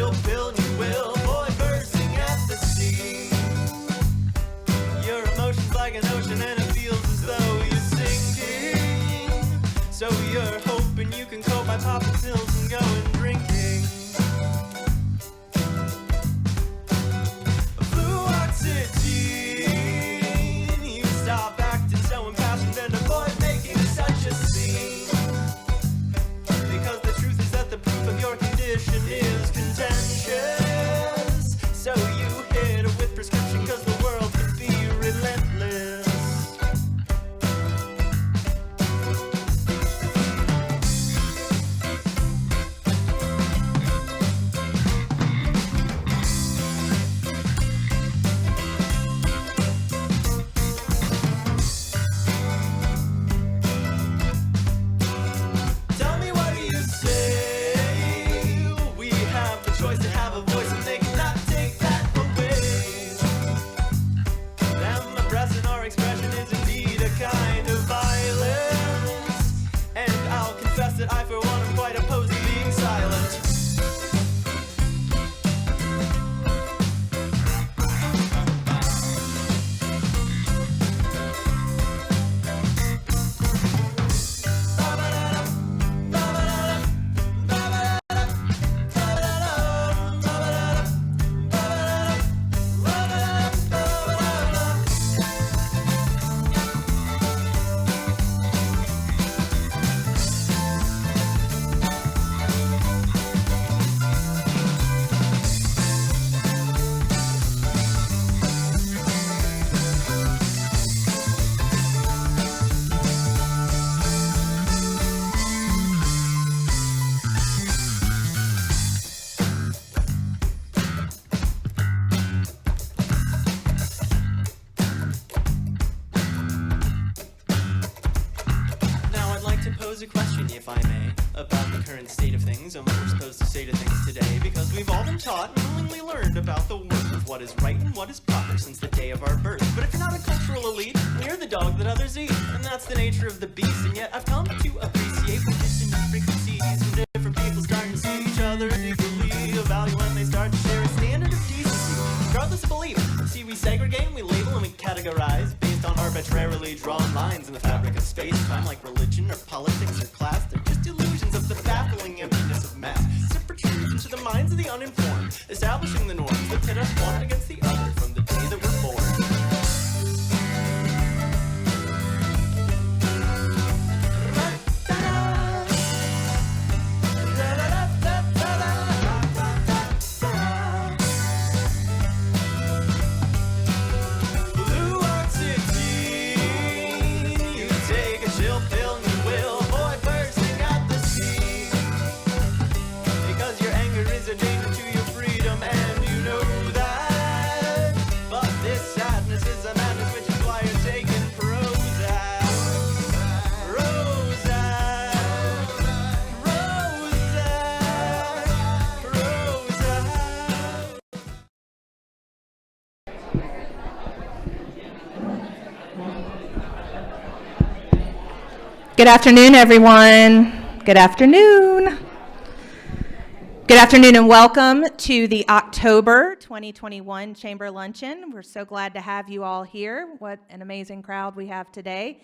chill pill and you will avoid bursting at the seams. Your emotions like an ocean and it feels as though you're sinking. So you're hoping you can cope by popping pills and going drinking. Fluoxetine, you stop acting so impassioned and avoid making such a scene. Because the truth is that the proof of your condition is contentious. So you hit it with prescription cause the world can be relentless. Tell me what do you say? We have the choice to have a voice and they cannot take that away. And the press in our expression is indeed a kind of violence. And I'll confess that I for one am quite opposed to being silent. Now I'd like to pose a question, if I may, about the current state of things and what we're supposed to say to things today, because we've all been taught and willingly learned about the worth of what is right and what is proper since the day of our birth. But if you're not a cultural elite, we're the dog that others eat, and that's the nature of the beast. And yet I've come to appreciate the dissonant frequencies from different people starting to see each other as equally of value when they start to share a standard of decency, regardless of belief. See, we segregate and we label and we categorize based on arbitrarily drawn lines in the fabric of space-time, like religion or politics or class. They're just illusions of the baffling emptiness of mass. It's a protrusion into the minds of the uninformed, establishing the norms that pit us one against the other from the day that we're born. Fluoxetine, you take a chill pill and you will avoid bursting at the seams. Because your anger is a danger to your freedom and you know that. But this sadness is a madness, which is why you're taking Prozac. Prozac. Prozac. Good afternoon, everyone. Good afternoon. Good afternoon and welcome to the October 2021 Chamber Luncheon. We're so glad to have you all here. What an amazing crowd we have today.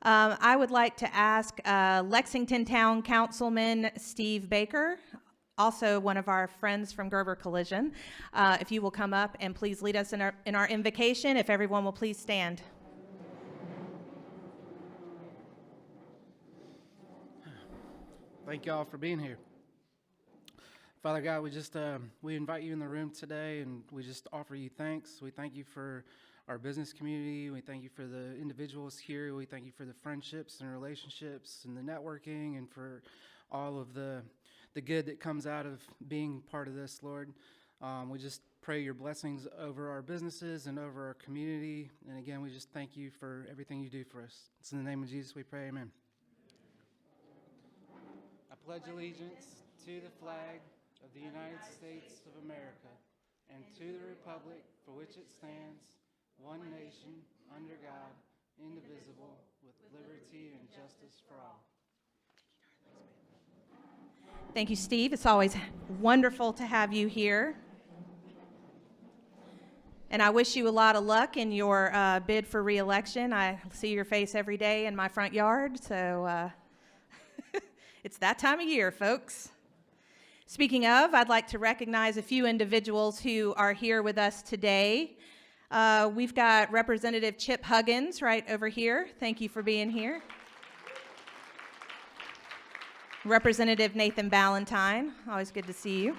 I would like to ask Lexington Town Councilman Steve Baker, also one of our friends from Gerber Collision, if you will come up and please lead us in our invocation. If everyone will please stand. Thank you all for being here. Father God, we invite you in the room today, and we just offer you thanks. We thank you for our business community. We thank you for the individuals here. We thank you for the friendships and relationships and the networking and for all of the good that comes out of being part of this, Lord. We just pray your blessings over our businesses and over our community. And again, we just thank you for everything you do for us. It's in the name of Jesus we pray, amen. I pledge allegiance to the flag of the United States of America and to the republic for which it stands, one nation, under God, indivisible, with liberty and justice for all. Thank you, Steve. It's always wonderful to have you here. And I wish you a lot of luck in your bid for re-election. I see your face every day in my front yard, so it's that time of year, folks. Speaking of, I'd like to recognize a few individuals who are here with us today. We've got Representative Chip Huggins right over here. Thank you for being here. Representative Nathan Ballantyne, always good to see you.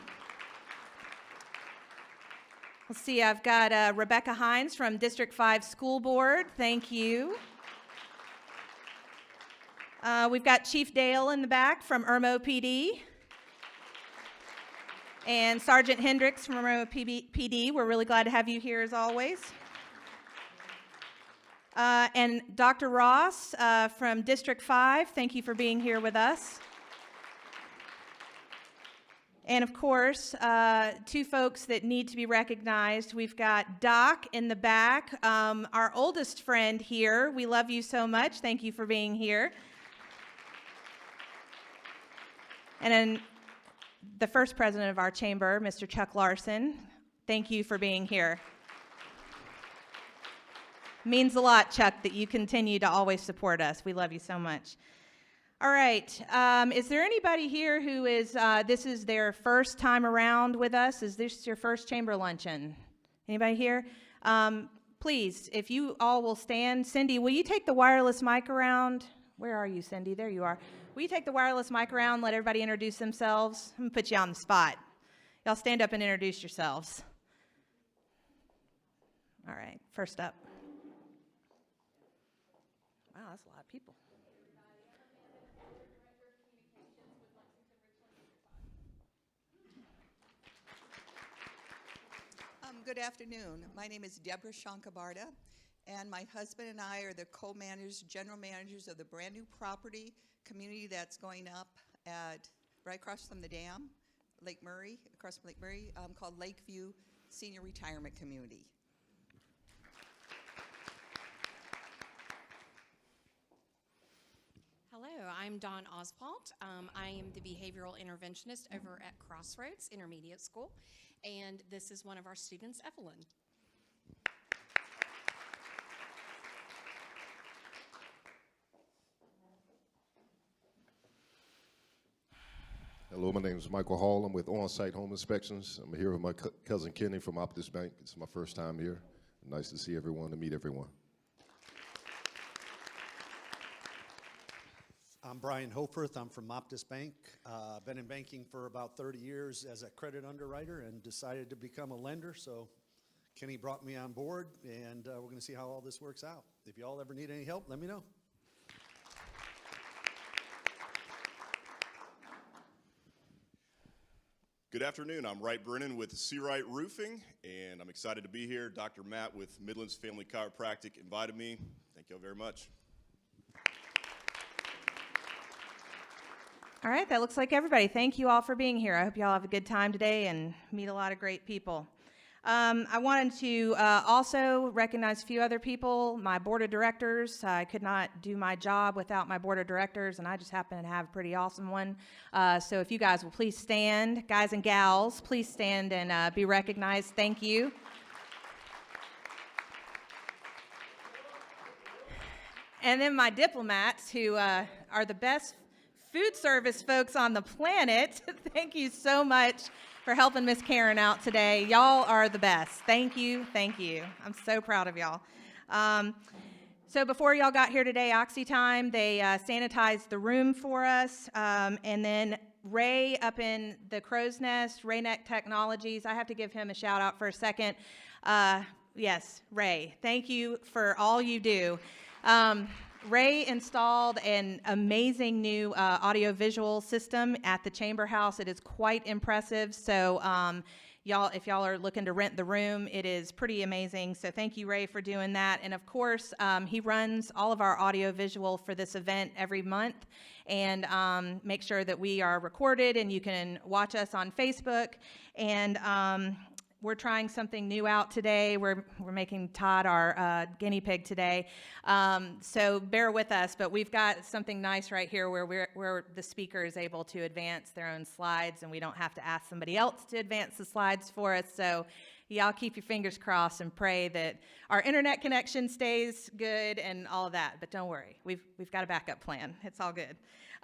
Let's see, I've got Rebecca Hines from District 5 School Board. Thank you. We've got Chief Dale in the back from Irmo PD. And Sergeant Hendricks from Irmo PD. We're really glad to have you here as always. And Dr. Ross from District 5. Thank you for being here with us. And of course, two folks that need to be recognized. We've got Doc in the back, our oldest friend here. We love you so much. Thank you for being here. And then the first president of our chamber, Mr. Chuck Larson. Thank you for being here. Means a lot, Chuck, that you continue to always support us. We love you so much. All right, is there anybody here who is, this is their first time around with us? Is this your first chamber luncheon? Anybody here? Please, if you all will stand. Cindy, will you take the wireless mic around? Where are you, Cindy? There you are. Will you take the wireless mic around, let everybody introduce themselves? I'm gonna put you on the spot. Y'all stand up and introduce yourselves. All right, first up. Wow, that's a lot of people. Good afternoon. My name is Deborah Shankabarda, and my husband and I are the co-managers, general managers of the brand new property community that's going up at right across from the dam, Lake Murray, across from Lake Murray, called Lakeview Senior Retirement Community. Hello, I'm Dawn Oswald. I am the behavioral interventionist over at Crossroads Intermediate School, and this is one of our students, Evelyn. Hello, my name is Michael Hall. I'm with On-Site Home Inspections. I'm here with my cousin Kenny from Optus Bank. It's my first time here. Nice to see everyone, to meet everyone. I'm Brian Hoferth. I'm from Optus Bank. Been in banking for about 30 years as a credit underwriter and decided to become a lender. So Kenny brought me on board, and we're going to see how all this works out. If you all ever need any help, let me know. Good afternoon. I'm Wright Brennan with Seawright Roofing, and I'm excited to be here. Dr. Matt with Midlands Family Chiropractic invited me. Thank you all very much. All right, that looks like everybody. Thank you all for being here. I hope you all have a good time today and meet a lot of great people. I wanted to also recognize a few other people, my board of directors. I could not do my job without my board of directors, and I just happen to have a pretty awesome one. So if you guys will please stand, guys and gals, please stand and be recognized. Thank you. And then my diplomats, who are the best food service folks on the planet. Thank you so much for helping Miss Karen out today. Y'all are the best. Thank you, thank you. I'm so proud of y'all. So before y'all got here today, Oxy Time, they sanitized the room for us. And then Ray up in the Crow's Nest, Rayneck Technologies, I have to give him a shout out for a second. Yes, Ray, thank you for all you do. Ray installed an amazing new audiovisual system at the Chamber House. It is quite impressive. So if y'all are looking to rent the room, it is pretty amazing. So thank you, Ray, for doing that. And of course, he runs all of our audiovisual for this event every month and make sure that we are recorded and you can watch us on Facebook. And we're trying something new out today. We're making Todd our guinea pig today. So bear with us, but we've got something nice right here where the speaker is able to advance their own slides, and we don't have to ask somebody else to advance the slides for us. So y'all keep your fingers crossed and pray that our internet connection stays good and all of that. But don't worry, we've got a backup plan. It's all good.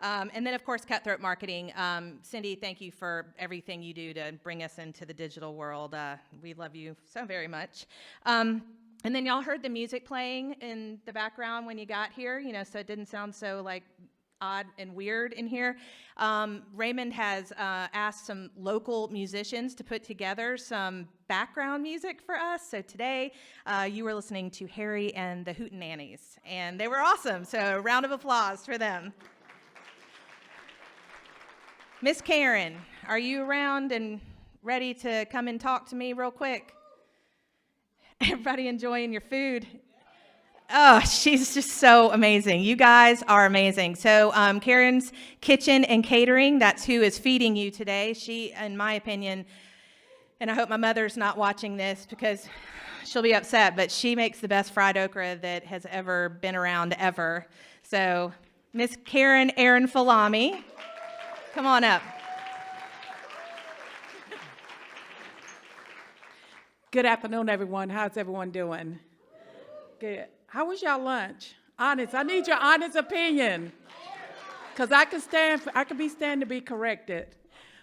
And then, of course, Cutthroat Marketing. Cindy, thank you for everything you do to bring us into the digital world. We love you so very much. And then y'all heard the music playing in the background when you got here, so it didn't sound so like odd and weird in here. Raymond has asked some local musicians to put together some background music for us. So today you were listening to Harry and the Hootenannies, and they were awesome. So a round of applause for them. Miss Karen, are you around and ready to come and talk to me real quick? Everybody enjoying your food? Oh, she's just so amazing. You guys are amazing. So Karen's Kitchen and Catering, that's who is feeding you today. She, in my opinion, and I hope my mother's not watching this because she'll be upset, but she makes the best fried okra that has ever been around ever. So Miss Karen Aaron Falami, come on up. Good afternoon, everyone. How's everyone doing? Good. How was y'all lunch? Honest. I need your honest opinion, because I could be stand to be corrected.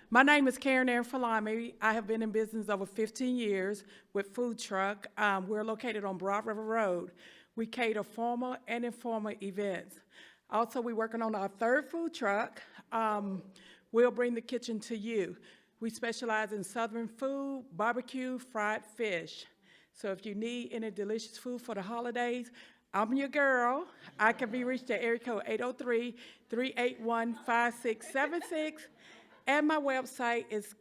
My name is Karen Aaron Falami. I have been in business over 15 years with food truck. We're located on Broad River Road. We cater formal and informal events. Also, we're working on our third food truck. We'll bring the kitchen to you. We specialize in Southern food, barbecue, fried fish. So if you need any delicious food for the holidays, I'm your girl. I can be reached at area code 803-381-5676. And my website is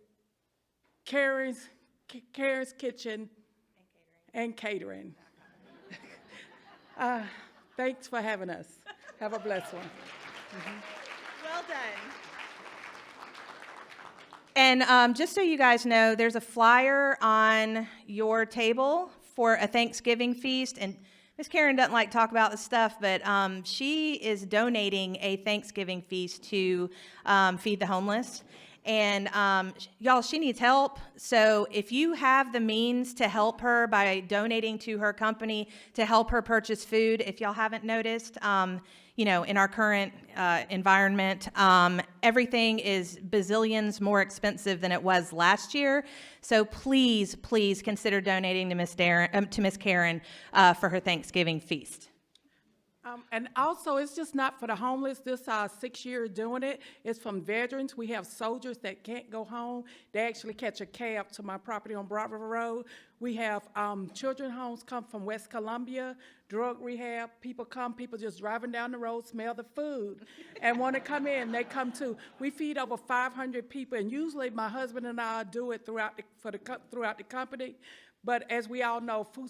Karen's Kitchen and Catering. Thanks for having us. Have a blessed one. Well done. And just so you guys know, there's a flyer on your table for a Thanksgiving feast. And Miss Karen doesn't like to talk about this stuff, but she is donating a Thanksgiving feast to Feed the Homeless. And y'all, she needs help. So if you have the means to help her by donating to her company to help her purchase food, if y'all haven't noticed, in our current environment, everything is bazillions more expensive than it was last year. So please, please consider donating to Miss Karen for her Thanksgiving feast. And also, it's just not for the homeless. This is our 6th year doing it. It's from veterans. We have soldiers that can't go home. They actually catch a cab to my property on Broad River Road. We have children's homes come from West Columbia, drug rehab. People just driving down the road, smell the food, and want to come in. They come too. We feed over 500 people, and usually my husband and I do it throughout the company. But as we all know, food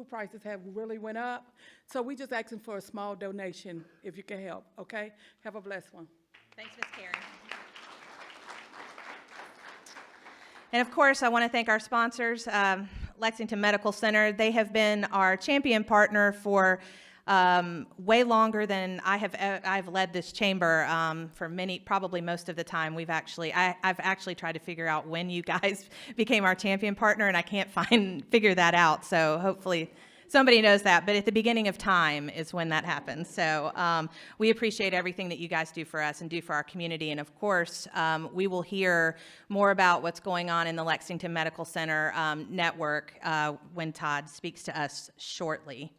prices have really went up. So we just asking for a small donation if you can help, okay? Have a blessed one. Thanks, Ms. Karen. And of course, I want to thank our sponsors, Lexington Medical Center. They have been our champion partner for way longer than I've led this chamber for probably most of the time. I've actually tried to figure out when you guys became our champion partner, and I can't figure that out. So hopefully somebody knows that. But at the beginning of time is when that happens. So we appreciate everything that you guys do for us and do for our community. And of course, we will hear more about what's going on in the Lexington Medical Center network when Todd speaks to us shortly.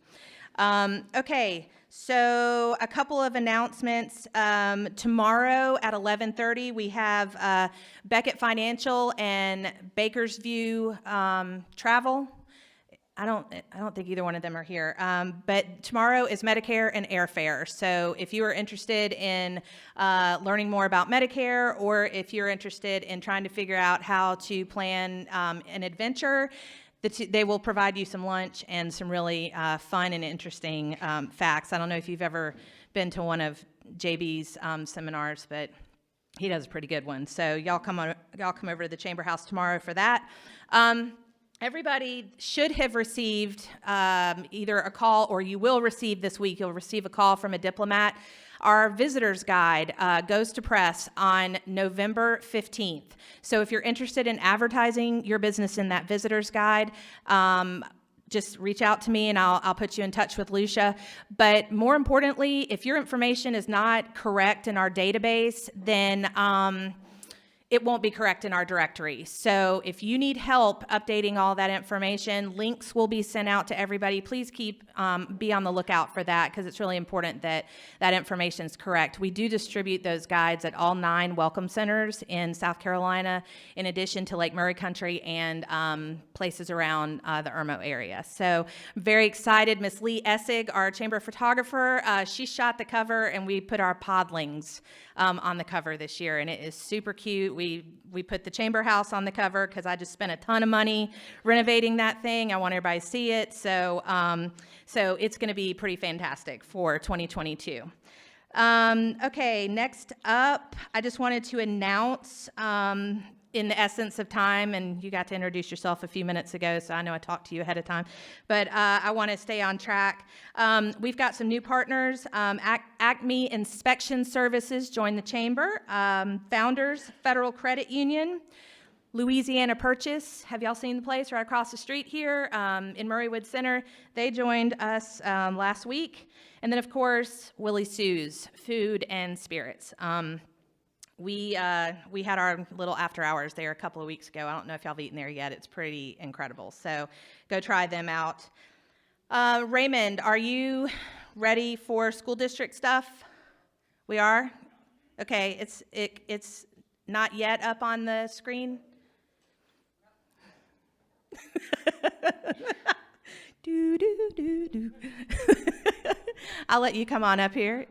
Okay, so a couple of announcements. Tomorrow at 11:30, we have Beckett Financial and Bakersview Travel. I don't think either one of them are here. But tomorrow is Medicare and airfare. So if you are interested in learning more about Medicare, or if you're interested in trying to figure out how to plan an adventure, they will provide you some lunch and some really fun and interesting facts. I don't know if you've ever been to one of JB's seminars, but he does a pretty good one. So y'all come over to the Chamber House tomorrow for that. everybody should have received either a call, or you will receive this week, you'll receive a call from a diplomat. Our visitor's guide goes to press on November 15th. So if you're interested in advertising your business in that visitor's guide, just reach out to me and I'll put you in touch with Lucia. But more importantly, if your information is not correct in our database, then it won't be correct in our directory. So if you need help updating all that information, links will be sent out to everybody. Please be on the lookout for that, because it's really important that that information is correct. We do distribute those guides at all 9 welcome centers in South Carolina, in addition to Lake Murray Country and places around the Irmo area. So I'm very excited. Miss Lee Essig, our chamber photographer, she shot the cover, and we put our podlings on the cover this year, and it is super cute. We put the chamber house on the cover because I just spent a ton of money renovating that thing. I want everybody to see it. So it's going to be pretty fantastic for 2022. Okay, next up, I just wanted to announce, in the essence of time, and you got to introduce yourself a few minutes ago, so I know I talked to you ahead of time, but I want to stay on track. We've got some new partners. Acme Inspection Services joined the chamber. Founders Federal Credit Union, Louisiana Purchase, have y'all seen the place right across the street here in Murraywood Center? They joined us last week. And then, of course, Willie Sue's Food and Spirits. We had our little after hours there a couple of weeks ago. I don't know if y'all have eaten there yet. It's pretty incredible. So go try them out. Raymond, are you ready for school district stuff? We are? Okay, it's not yet up on the screen. do, do, do, do. I'll let you come on up here.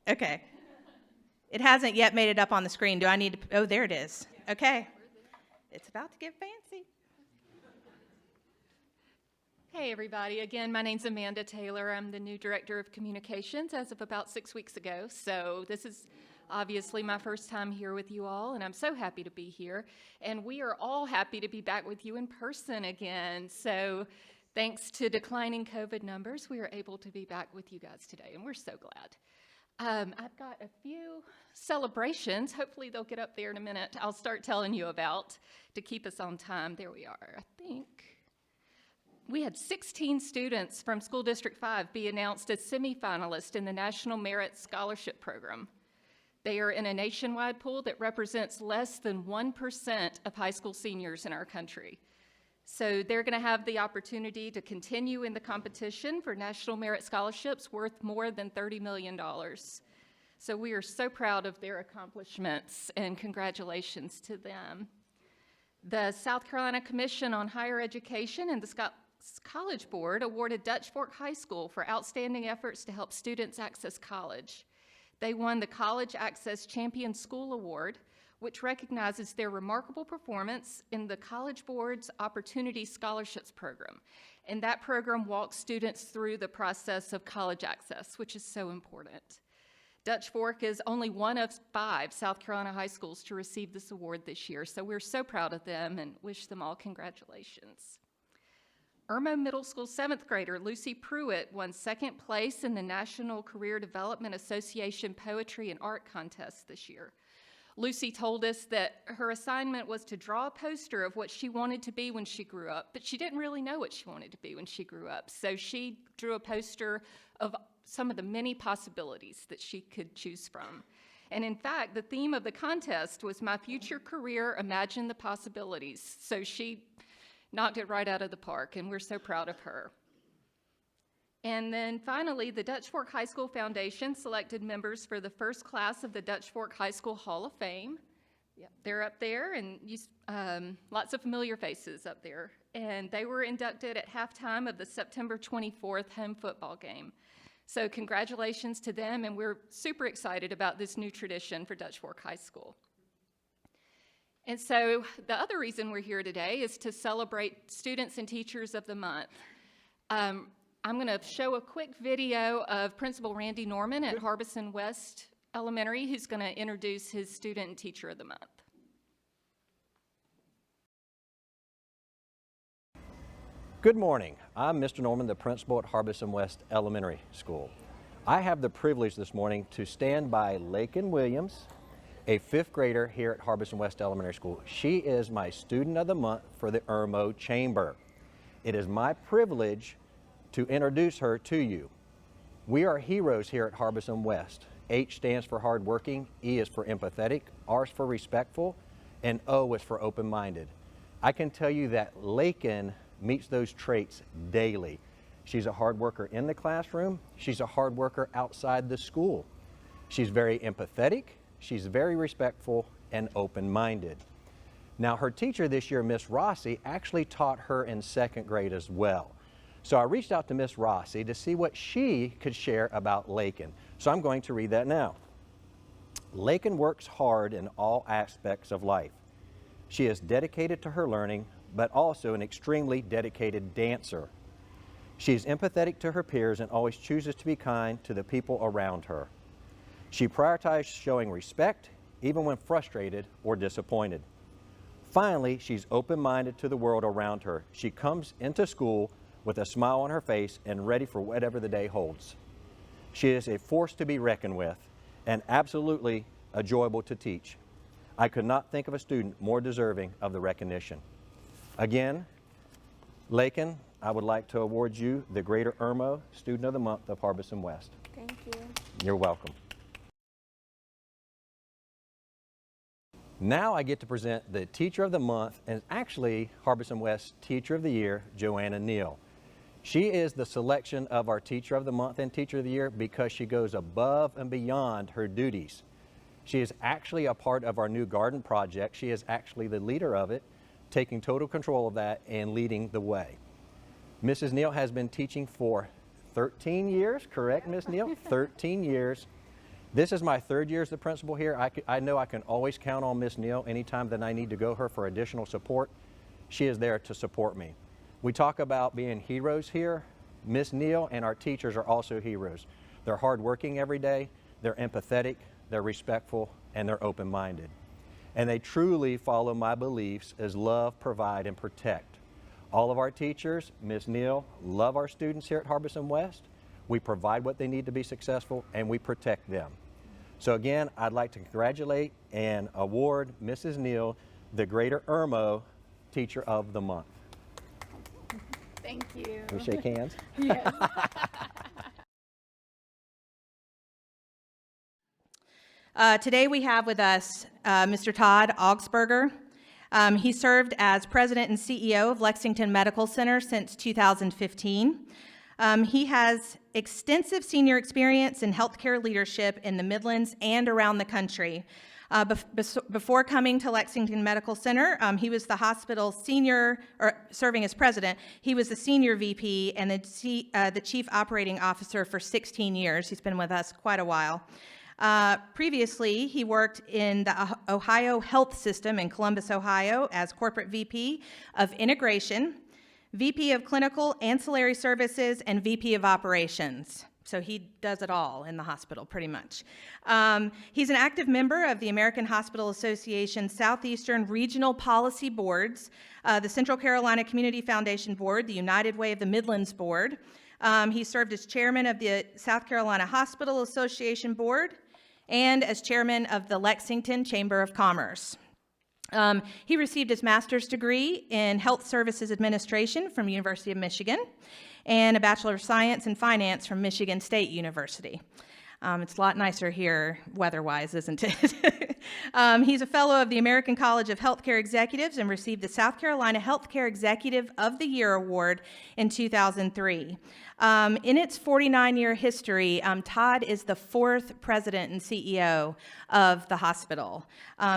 Okay. It hasn't yet made it up on the screen. Do I need to? Oh, there it is. Okay. It's about to get fancy. Hey, everybody. Again, my name's Amanda Taylor. I'm the new Director of Communications as of about 6 weeks ago. So this is obviously my first time here with you all, and I'm so happy to be here. And we are all happy to be back with you in person again. So thanks to declining COVID numbers, we are able to be back with you guys today, and we're so glad. I've got a few celebrations. Hopefully they'll get up there in a minute. I'll start telling you about to keep us on time. There we are, I think. We had 16 students from School District 5 be announced as semifinalists in the National Merit Scholarship Program. They are in a nationwide pool that represents less than 1% of high school seniors in our country. So they're going to have the opportunity to continue in the competition for National Merit Scholarships worth more than $30 million. So we are so proud of their accomplishments, and congratulations to them. The South Carolina Commission on Higher Education and the College Board awarded Dutch Fork High School for outstanding efforts to help students access college. They won the College Access Champion School Award, which recognizes their remarkable performance in the College Board's Opportunity Scholarships Program. And that program walks students through the process of college access, which is so important. Dutch Fork is only one of 5 South Carolina high schools to receive this award this year, so we're so proud of them and wish them all congratulations. Irmo Middle School 7th grader Lucy Pruitt won 2nd place in the National Career Development Association Poetry and Art Contest this year. Lucy told us that her assignment was to draw a poster of what she wanted to be when she grew up, but she didn't really know what she wanted to be when she grew up. So she drew a poster of some of the many possibilities that she could choose from. And in fact, the theme of the contest was My Future Career, Imagine the Possibilities. So she knocked it right out of the park, and we're so proud of her. And then finally, the Dutch Fork High School Foundation selected members for the first class of the Dutch Fork High School Hall of Fame. Yep, they're up there, and lots of familiar faces up there. And they were inducted at halftime of the September 24th home football game. So congratulations to them, and we're super excited about this new tradition for Dutch Fork High School. And so the other reason we're here today is to celebrate Students and Teachers of the Month. I'm going to show a quick video of Principal Randy Norman at Harbison West Elementary, who's going to introduce his Student and Teacher of the Month. Good morning. I'm Mr. Norman, the principal at Harbison West Elementary School. I have the privilege this morning to stand by Lakin Williams, a 5th grader here at Harbison West Elementary School. She is my student of the month for the Irmo Chamber. It is my privilege to introduce her to you. We are heroes here at Harbison West. H stands for hardworking, E is for empathetic, R is for respectful, and O is for open-minded. I can tell you that Lakin meets those traits daily. She's a hard worker in the classroom. She's a hard worker outside the school. She's very empathetic. She's very respectful and open-minded. Now, her teacher this year, Miss Rossi, actually taught her in 2nd grade as well. So I reached out to Miss Rossi to see what she could share about Lakin. So I'm going to read that now. Lakin works hard in all aspects of life. She is dedicated to her learning, but also an extremely dedicated dancer. She is empathetic to her peers and always chooses to be kind to the people around her. She prioritizes showing respect, even when frustrated or disappointed. Finally, she's open-minded to the world around her. She comes into school with a smile on her face and ready for whatever the day holds. She is a force to be reckoned with and absolutely enjoyable to teach. I could not think of a student more deserving of the recognition. Again, Lakin, I would like to award you the Greater Irmo Student of the Month of Harbison West. Thank you. You're welcome. Now I get to present the Teacher of the Month and actually Harbison West Teacher of the Year, Joanna Neal. She is the selection of our Teacher of the Month and Teacher of the Year because she goes above and beyond her duties. She is actually a part of our new garden project. She is actually the leader of it, taking total control of that and leading the way. Mrs. Neal has been teaching for 13 years, correct, Miss Neal? 13 years. This is my 3rd year as the principal here. I know I can always count on Miss Neal anytime that I need to go her for additional support. She is there to support me. We talk about being heroes here. Miss Neal and our teachers are also heroes. They're hardworking every day, they're empathetic, they're respectful, and they're open-minded. And they truly follow my beliefs as love, provide, and protect. All of our teachers, Miss Neal, love our students here at Harbison West. We provide what they need to be successful, and we protect them. So again, I'd like to congratulate and award Mrs. Neal the Greater Irmo Teacher of the Month. Thank you. Can we shake hands? Yes. Today we have with us Mr. Todd Augsberger. He served as president and CEO of Lexington Medical Center since 2015. He has extensive senior experience in healthcare leadership in the Midlands and around the country. Before coming to Lexington Medical Center, he was the hospital's senior, or serving as president, he was the senior VP and the chief operating officer for 16 years. He's been with us quite a while. Previously, he worked in the Ohio Health System in Columbus, Ohio as corporate VP of Integration, VP of Clinical Ancillary Services, and VP of Operations. So he does it all in the hospital, pretty much. He's an active member of the American Hospital Association Southeastern Regional Policy Boards, the Central Carolina Community Foundation Board, the United Way of the Midlands Board. He served as chairman of the South Carolina Hospital Association Board and as chairman of the Lexington Chamber of Commerce. He received his master's degree in Health Services Administration from University of Michigan and a Bachelor of Science in Finance from Michigan State University. It's a lot nicer here weather-wise, isn't it? He's a fellow of the American College of Healthcare Executives and received the South Carolina Healthcare Executive of the Year Award in 2003. In its 49-year history, Todd is the 4th president and CEO of the hospital.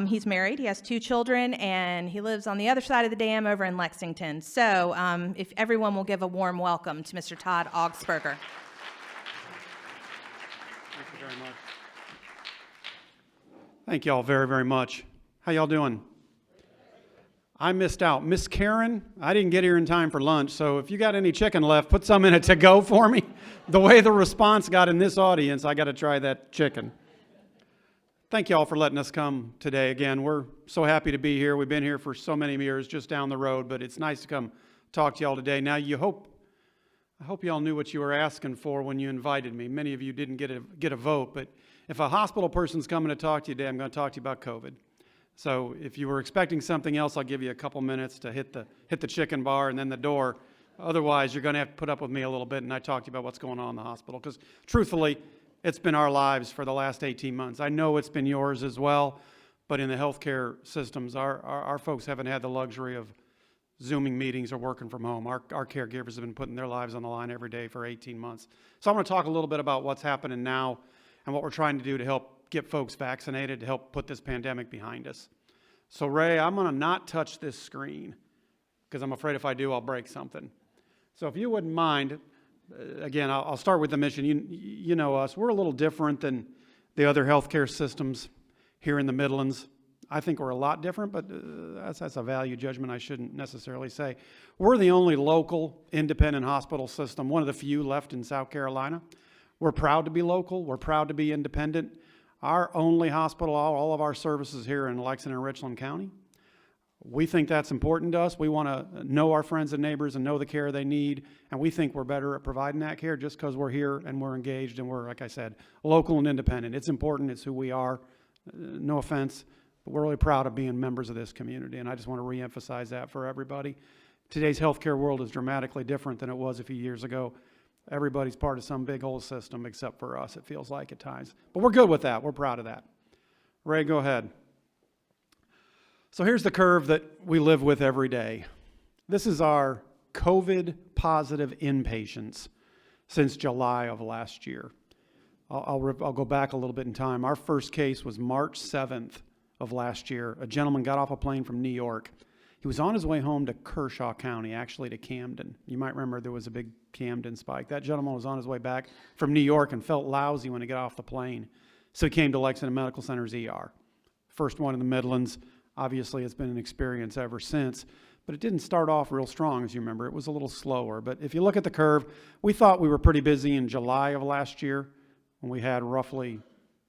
He's married, he has 2 children, and he lives on the other side of the dam over in Lexington. So if everyone will give a warm welcome to Mr. Todd Augsberger. Thank you very much. Thank you all very, very much. How y'all doing? I missed out. Miss Karen, I didn't get here in time for lunch, so if you got any chicken left, put some in it to go for me. The way the response got in this audience, I got to try that chicken. Thank you all for letting us come today. Again, we're so happy to be here. We've been here for so many years just down the road, but it's nice to come talk to y'all today. Now, I hope y'all knew what you were asking for when you invited me. Many of you didn't get a vote, but if a hospital person's coming to talk to you today, I'm going to talk to you about COVID. So if you were expecting something else, I'll give you a couple minutes to hit the chicken bar and then the door. Otherwise, you're going to have to put up with me a little bit, and I talk to you about what's going on in the hospital. Because truthfully, it's been our lives for the last 18 months. I know it's been yours as well, but in the healthcare systems, our folks haven't had the luxury of Zooming meetings or working from home. Our caregivers have been putting their lives on the line every day for 18 months. So I'm going to talk a little bit about what's happening now and what we're trying to do to help get folks vaccinated, to help put this pandemic behind us. So Ray, I'm going to not touch this screen because I'm afraid if I do, I'll break something. So if you wouldn't mind, again, I'll start with the mission. You know us. We're a little different than the other healthcare systems here in the Midlands. I think we're a lot different, but that's a value judgment I shouldn't necessarily say. We're the only local independent hospital system, one of the few left in South Carolina. We're proud to be local. We're proud to be independent. Our only hospital, all of our services here in Lexington and Richland County. We think that's important to us. We want to know our friends and neighbors and know the care they need, and we think we're better at providing that care just because we're here and we're engaged and we're, like I said, local and independent. It's important. It's who we are. No offense. But we're really proud of being members of this community, and I just want to reemphasize that for everybody. Today's healthcare world is dramatically different than it was a few years ago. Everybody's part of some big old system except for us, it feels like at times. But we're good with that. We're proud of that. Ray, go ahead. So here's the curve that we live with every day. This is our COVID positive inpatients since July of last year. I'll go back a little bit in time. Our first case was March 7th. Of last year. A gentleman got off a plane from New York. He was on his way home to Kershaw County, actually to Camden. You might remember there was a big Camden spike. That gentleman was on his way back from New York and felt lousy when he got off the plane. So he came to Lexington Medical Center's ER. First one in the Midlands. Obviously, it's been an experience ever since. But it didn't start off real strong, as you remember. It was a little slower. But if you look at the curve, we thought we were pretty busy in July of last year when we had roughly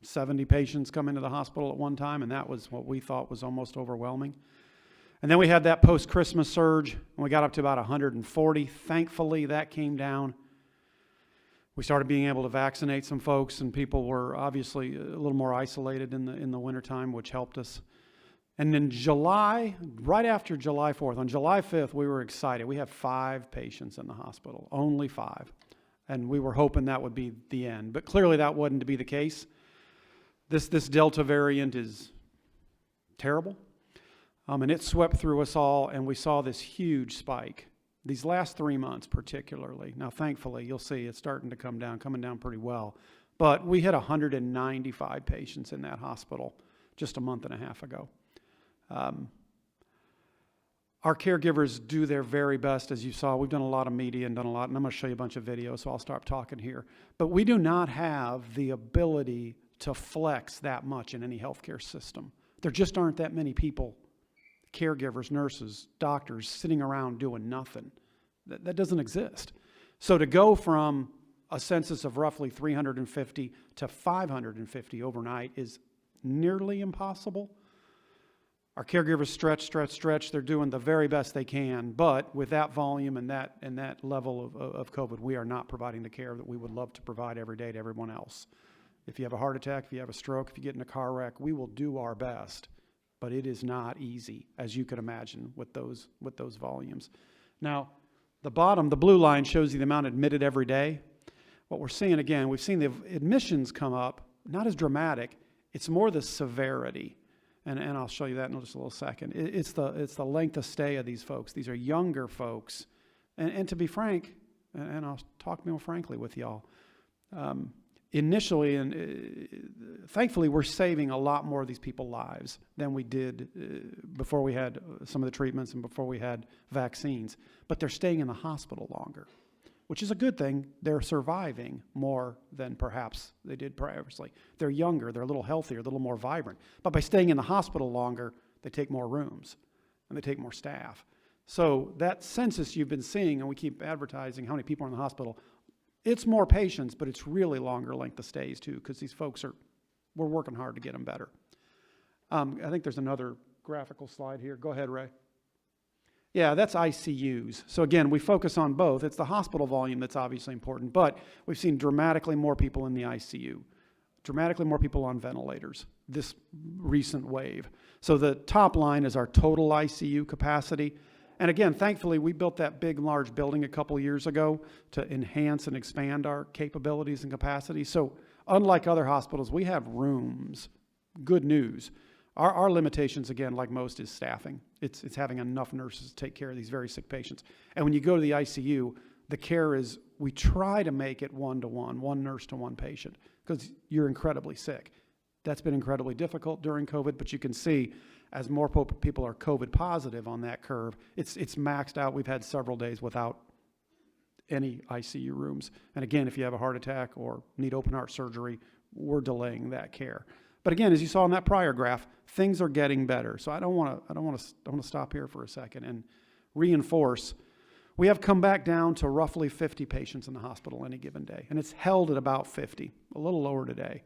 70 patients come into the hospital at one time, and that was what we thought was almost overwhelming. And then we had that post-Christmas surge, and we got up to about 140. Thankfully, that came down. We started being able to vaccinate some folks, and people were obviously a little more isolated in the wintertime, which helped us. And in July, right after July 4th, on July 5th, we were excited. We had 5 patients in the hospital, only 5. And we were hoping that would be the end. But clearly that wasn't to be the case. This Delta variant is terrible, and it swept through us all, and we saw this huge spike. These last 3 months particularly. Now, thankfully, you'll see it's starting to come down, coming down pretty well. But we had 195 patients in that hospital just a month and a half ago. Our caregivers do their very best, as you saw. We've done a lot of media and done a lot, and I'm going to show you a bunch of videos, so I'll stop talking here. But we do not have the ability to flex that much in any healthcare system. There just aren't that many people, caregivers, nurses, doctors, sitting around doing nothing. That doesn't exist. So to go from a census of roughly 350 to 550 overnight is nearly impossible. Our caregivers stretch. They're doing the very best they can, but with that volume and that level of COVID, we are not providing the care that we would love to provide every day to everyone else. If you have a heart attack, if you have a stroke, if you get in a car wreck, we will do our best, but it is not easy, as you could imagine, with those volumes. Now, the bottom, the blue line, shows you the amount admitted every day. What we're seeing, again, we've seen the admissions come up, not as dramatic. It's more the severity, and I'll show you that in just a little second. It's the length of stay of these folks. These are younger folks, and to be frank, and I'll talk more frankly with y'all. Initially, and thankfully, we're saving a lot more of these people's lives than we did before we had some of the treatments and before we had vaccines. But they're staying in the hospital longer, which is a good thing. They're surviving more than perhaps they did previously. They're younger, they're a little healthier, a little more vibrant. But by staying in the hospital longer, they take more rooms and they take more staff. So that census you've been seeing, and we keep advertising how many people are in the hospital, it's more patients, but it's really longer length of stays too, because these folks we're working hard to get them better. I think there's another graphical slide here. Go ahead, Ray. Yeah, that's ICUs. So again, we focus on both. It's the hospital volume that's obviously important, but we've seen dramatically more people in the ICU, dramatically more people on ventilators this recent wave. So the top line is our total ICU capacity. And again, thankfully, we built that big, large building a couple years ago to enhance and expand our capabilities and capacity. So unlike other hospitals, we have rooms. Good news. Our limitations, again, like most, is staffing. It's having enough nurses to take care of these very sick patients. And when you go to the ICU, the care is, we try to make it one-to-one, one nurse to one patient, because you're incredibly sick. That's been incredibly difficult during COVID, but you can see as more people are COVID positive on that curve, it's maxed out. We've had several days without any ICU rooms. And again, if you have a heart attack or need open heart surgery, we're delaying that care. But again, as you saw in that prior graph, things are getting better. So I want to stop here for a second and reinforce. We have come back down to roughly 50 patients in the hospital any given day, and it's held at about 50, a little lower today.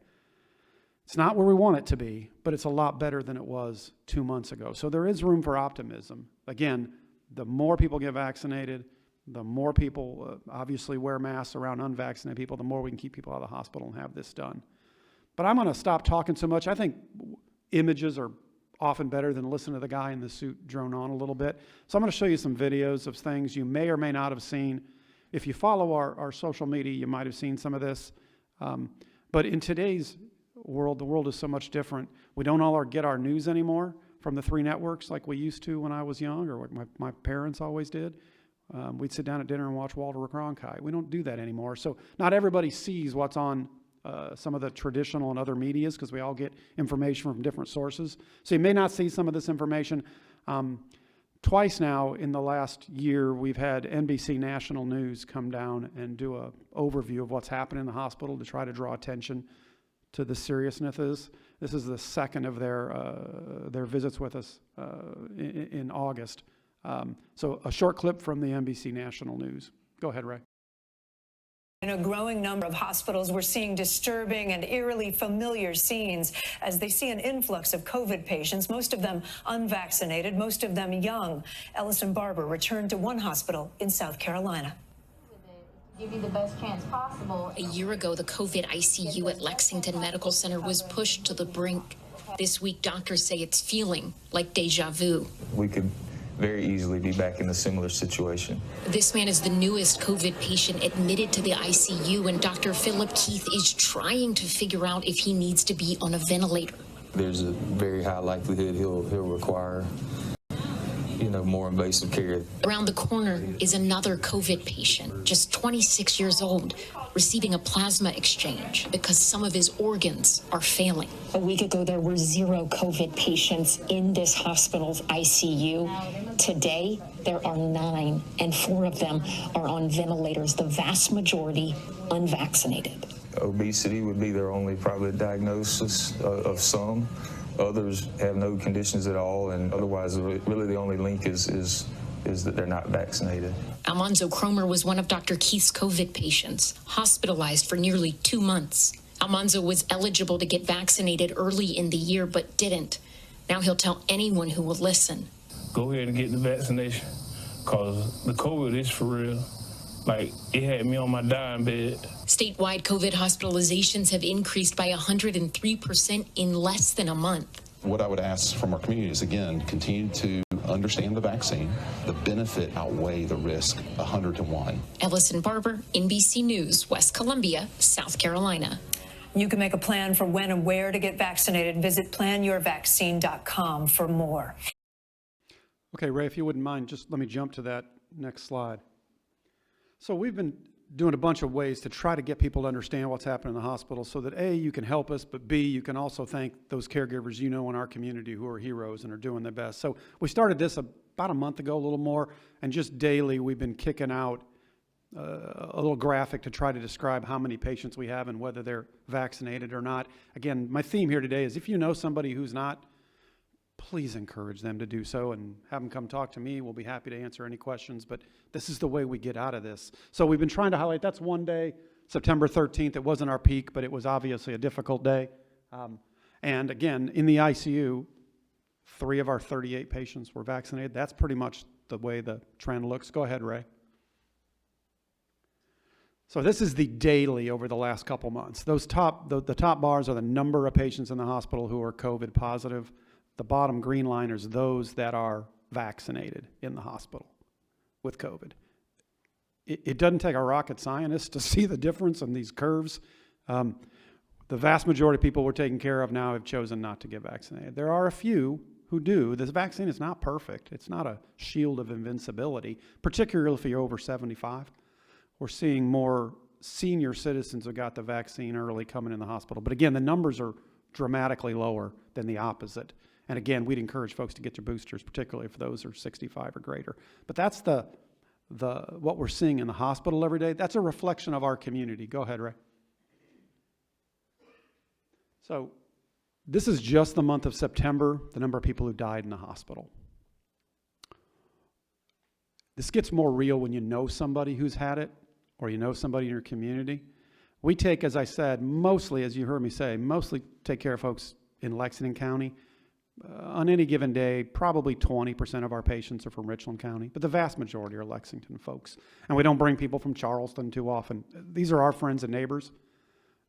It's not where we want it to be, but it's a lot better than it was 2 months ago. So there is room for optimism. Again, the more people get vaccinated, the more people obviously wear masks around unvaccinated people, the more we can keep people out of the hospital and have this done. But I'm going to stop talking so much. I think images are often better than listening to the guy in the suit drone on a little bit. So I'm going to show you some videos of things you may or may not have seen. If you follow our social media, you might have seen some of this. But in today's world, the world is so much different. We don't all get our news anymore from the 3 networks like we used to when I was young, or what my parents always did. We'd sit down at dinner and watch Walter Cronkite. We don't do that anymore. So not everybody sees what's on some of the traditional and other medias, because we all get information from different sources. So you may not see some of this information. Twice now in the last year, we've had NBC National News come down and do an overview of what's happening in the hospital to try to draw attention to the seriousness of this. This is the second of their visits with us in August. So a short clip from the NBC National News. Go ahead, Ray. In a growing number of hospitals, we're seeing disturbing and eerily familiar scenes as they see an influx of COVID patients, most of them unvaccinated, most of them young. Ellison Barber returned to one hospital in South Carolina. Give you the best chance possible. A year ago, the COVID ICU at Lexington Medical Center was pushed to the brink. This week, doctors say it's feeling like deja vu. We could very easily be back in a similar situation. This man is the newest COVID patient admitted to the ICU, and Dr. Philip Keith is trying to figure out if he needs to be on a ventilator. There's a very high likelihood he'll require, more invasive care. Around the corner is another COVID patient, just 26 years old, receiving a plasma exchange because some of his organs are failing. A week ago, there were 0 COVID patients in this hospital's ICU. Today, there are 9, and 4 of them are on ventilators, the vast majority unvaccinated. Obesity would be their only probably diagnosis of some. Others have no conditions at all, and otherwise, really the only link is that they're not vaccinated. Almanzo Cromer was one of Dr. Keith's COVID patients, hospitalized for nearly 2 months. Almanzo was eligible to get vaccinated early in the year, but didn't. Now he'll tell anyone who will listen. Go ahead and get the vaccination, because the COVID is for real. Like, it had me on my dying bed. Statewide COVID hospitalizations have increased by 103% in less than a month. What I would ask from our community is, again, continue to understand the vaccine. The benefit outweigh the risk 100 to 1. Ellison Barber, NBC News, West Columbia, South Carolina. You can make a plan for when and where to get vaccinated. Visit planyourvaccine.com for more. Okay, Ray, if you wouldn't mind, just let me jump to that next slide. So we've been doing a bunch of ways to try to get people to understand what's happening in the hospital so that A, you can help us, but B, you can also thank those caregivers in our community who are heroes and are doing their best. So we started this about a month ago, a little more, and just daily we've been kicking out a little graphic to try to describe how many patients we have and whether they're vaccinated or not. Again, my theme here today is if you know somebody who's not, please encourage them to do so and have them come talk to me. We'll be happy to answer any questions, but this is the way we get out of this. So we've been trying to highlight that's one day, September 13th. It wasn't our peak, but it was obviously a difficult day. And again, in the ICU, 3 of our 38 patients were vaccinated. That's pretty much the way the trend looks. Go ahead, Ray. So this is the daily over the last couple months. The top bars are the number of patients in the hospital who are COVID positive. The bottom green line is those that are vaccinated in the hospital with COVID. It doesn't take a rocket scientist to see the difference in these curves. The vast majority of people we're taking care of now have chosen not to get vaccinated. There are a few who do. This vaccine is not perfect. It's not a shield of invincibility, particularly if you're over 75. We're seeing more senior citizens who got the vaccine early coming in the hospital. But again, the numbers are dramatically lower than the opposite. And again, we'd encourage folks to get your boosters, particularly if those are 65 or greater. But that's what we're seeing in the hospital every day. That's a reflection of our community. Go ahead, Ray. So this is just the month of September, the number of people who died in the hospital. This gets more real when you know somebody who's had it or you know somebody in your community. We take, as I said, mostly, as you heard me say, mostly take care of folks in Lexington County. On any given day, probably 20% of our patients are from Richland County, but the vast majority are Lexington folks. And we don't bring people from Charleston too often. These are our friends and neighbors,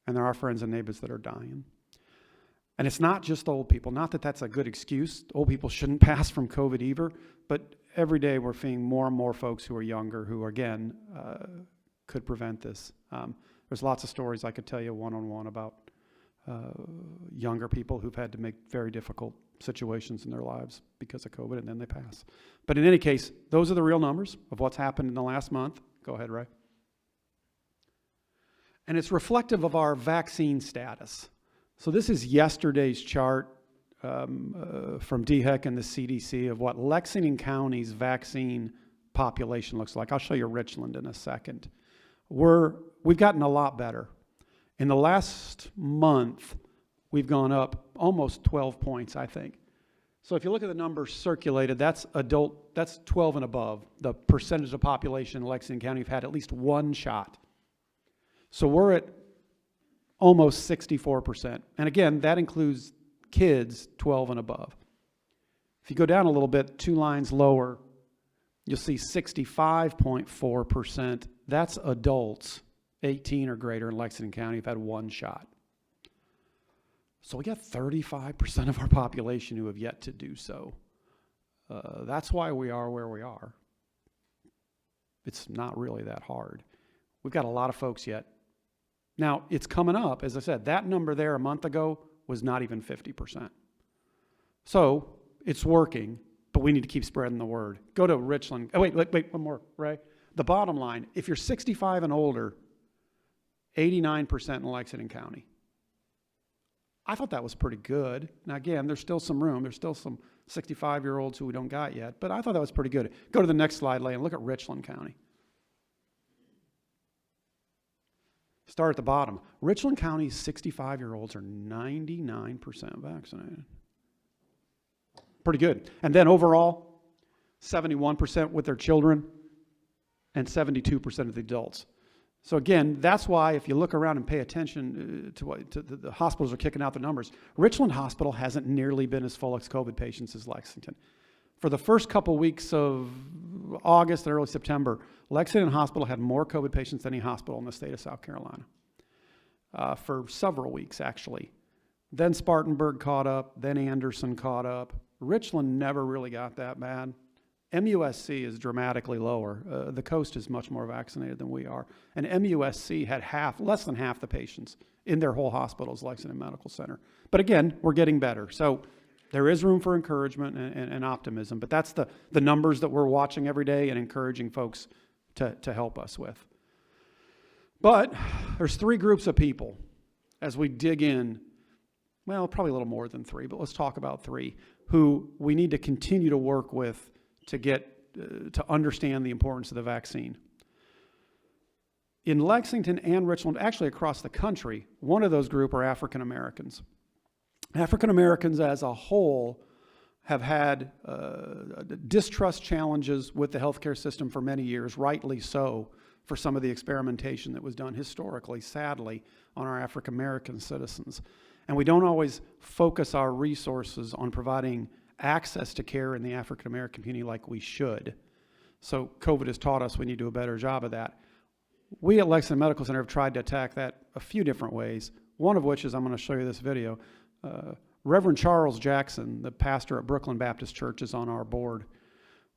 and they're our friends and neighbors that are dying. And it's not just old people. Not that that's a good excuse. Old people shouldn't pass from COVID either, but every day we're seeing more and more folks who are younger who, again, could prevent this. There's lots of stories I could tell you one-on-one about younger people who've had to make very difficult situations in their lives because of COVID, and then they pass. But in any case, those are the real numbers of what's happened in the last month. Go ahead, Ray. And it's reflective of our vaccine status. So this is yesterday's chart from DHEC and the CDC of what Lexington County's vaccine population looks like. I'll show you Richland in a second. We've gotten a lot better. In the last month, we've gone up almost 12 points, I think. So if you look at the numbers circulated, that's 12 and above, the percentage of population in Lexington County who've had at least one shot. So we're at almost 64%. And again, that includes kids 12 and above. If you go down a little bit, 2 lines lower, you'll see 65.4%. That's adults 18 or greater in Lexington County who've had one shot. So we got 35% of our population who have yet to do so. That's why we are where we are. It's not really that hard. We've got a lot of folks yet. Now, it's coming up. As I said, that number there a month ago was not even 50%. So it's working, but we need to keep spreading the word. Go to Richland. Oh, wait, one more, Ray. The bottom line, if you're 65 and older, 89% in Lexington County. I thought that was pretty good. Now, again, there's still some room. There's still some 65-year-olds who we don't got yet, but I thought that was pretty good. Go to the next slide, Leigh, and look at Richland County. Start at the bottom. Richland County's 65-year-olds are 99% vaccinated. Pretty good. And then overall, 71% with their children and 72% of the adults. So again, that's why if you look around and pay attention to the hospitals are kicking out the numbers, Richland Hospital hasn't nearly been as full of COVID patients as Lexington. For the first couple weeks of August and early September, Lexington Hospital had more COVID patients than any hospital in the state of South Carolina for several weeks, actually. Then Spartanburg caught up, then Anderson caught up. Richland never really got that bad. MUSC is dramatically lower. The coast is much more vaccinated than we are. And MUSC had less than half the patients in their whole hospital as Lexington Medical Center. But again, we're getting better. So there is room for encouragement and optimism, but that's the numbers that we're watching every day and encouraging folks to help us with. But there's 3 groups of people as we dig in, well, probably a little more than 3, but let's talk about 3, who we need to continue to work with to get to understand the importance of the vaccine. In Lexington and Richland, actually across the country, one of those groups are African Americans. African Americans as a whole have had distrust challenges with the healthcare system for many years, rightly so, for some of the experimentation that was done historically, sadly, on our African American citizens. And we don't always focus our resources on providing access to care in the African American community like we should. So COVID has taught us we need to do a better job of that. We at Lexington Medical Center have tried to attack that a few different ways, one of which is I'm going to show you this video. Reverend Charles Jackson, the pastor at Brooklyn Baptist Church, is on our board.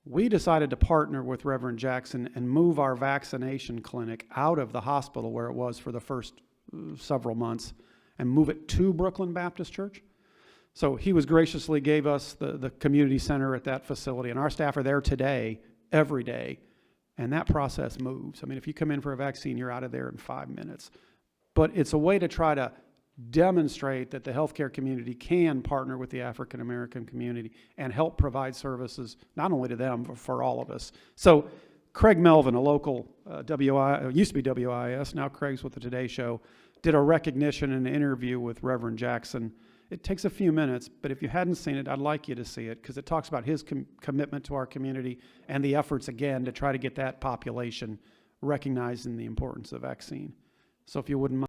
We decided to partner with Reverend Jackson and move our vaccination clinic out of the hospital where it was for the first several months and move it to Brooklyn Baptist Church. So he was graciously gave us the community center at that facility, and our staff are there today, every day, and that process moves. I mean, if you come in for a vaccine, you're out of there in 5 minutes. But it's a way to try to demonstrate that the healthcare community can partner with the African American community and help provide services, not only to them, but for all of us. So Craig Melvin, a local used to be WIS, now Craig's with the Today Show, did a recognition and an interview with Reverend Jackson. It takes a few minutes, but if you hadn't seen it, I'd like you to see it because it talks about his commitment to our community and the efforts, again, to try to get that population recognizing the importance of the vaccine. So if you wouldn't mind.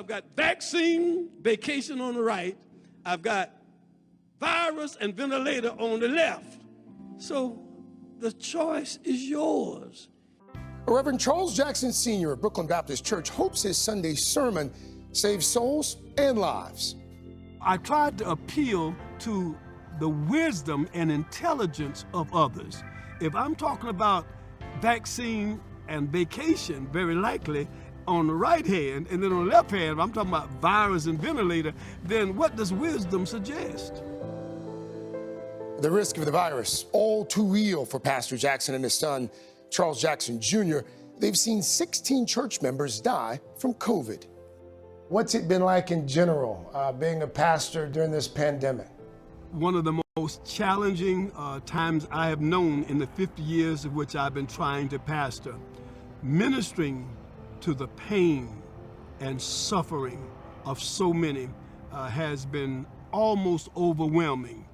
I've got vaccine, vacation on the right. I've got virus and ventilator on the left. So the choice is yours. Reverend Charles Jackson Sr. of Brooklyn Baptist Church hopes his Sunday sermon saves souls and lives. I tried to appeal to the wisdom and intelligence of others. If I'm talking about vaccine and vacation, very likely, on the right hand, and then on the left hand, if I'm talking about virus and ventilator, then what does wisdom suggest? The risk of the virus, all too real for Pastor Jackson and his son, Charles Jackson Jr. They've seen 16 church members die from COVID. What's it been like in general, being a pastor during this pandemic? One of the most challenging times I have known in the 50 years of which I've been trying to pastor. Ministering to the pain and suffering of so many has been almost overwhelming.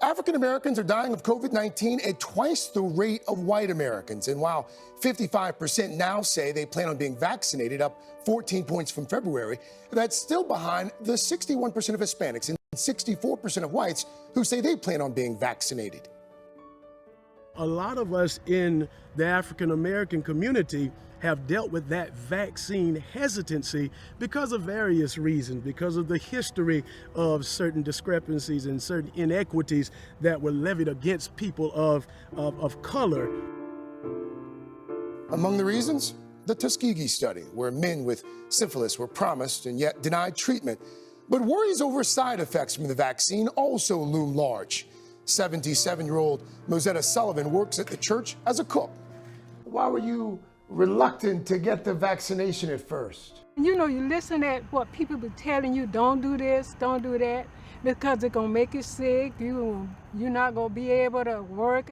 African Americans are dying of COVID-19 at twice the rate of white Americans. And while 55% now say they plan on being vaccinated, up 14 points from February, that's still behind the 61% of Hispanics and 64% of whites who say they plan on being vaccinated. A lot of us in the African American community have dealt with that vaccine hesitancy because of various reasons, because of the history of certain discrepancies and certain inequities that were levied against people of color. Among the reasons, the Tuskegee study, where men with syphilis were promised and yet denied treatment. But worries over side effects from the vaccine also loom large. 77-year-old Mosetta Sullivan works at the church as a cook. Why were you reluctant to get the vaccination at first? You know, you listen at what people be telling you, don't do this, don't do that, because it's gonna make you sick, you're not gonna be able to work.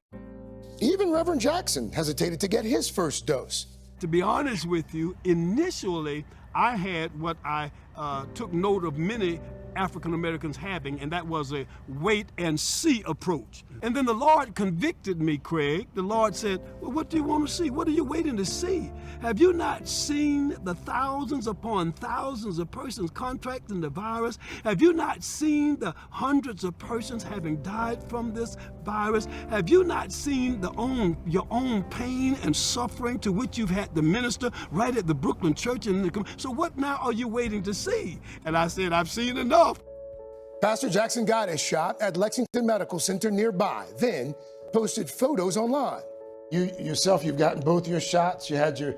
Even Reverend Jackson hesitated to get his first dose. To be honest with you, initially I had what I took note of many African Americans having, and that was a wait and see approach. And then the Lord convicted me, Craig. The Lord said, well, what do you want to see? What are you waiting to see? Have you not seen the thousands upon thousands of persons contracting the virus? Have you not seen the hundreds of persons having died from this virus? Have you not seen your own pain and suffering to which you've had to minister right at the Brooklyn Church? So what now are you waiting to see? And I said, I've seen enough. Pastor Jackson got his shot at Lexington Medical Center nearby, then posted photos online. You yourself, you've gotten both your shots. You had your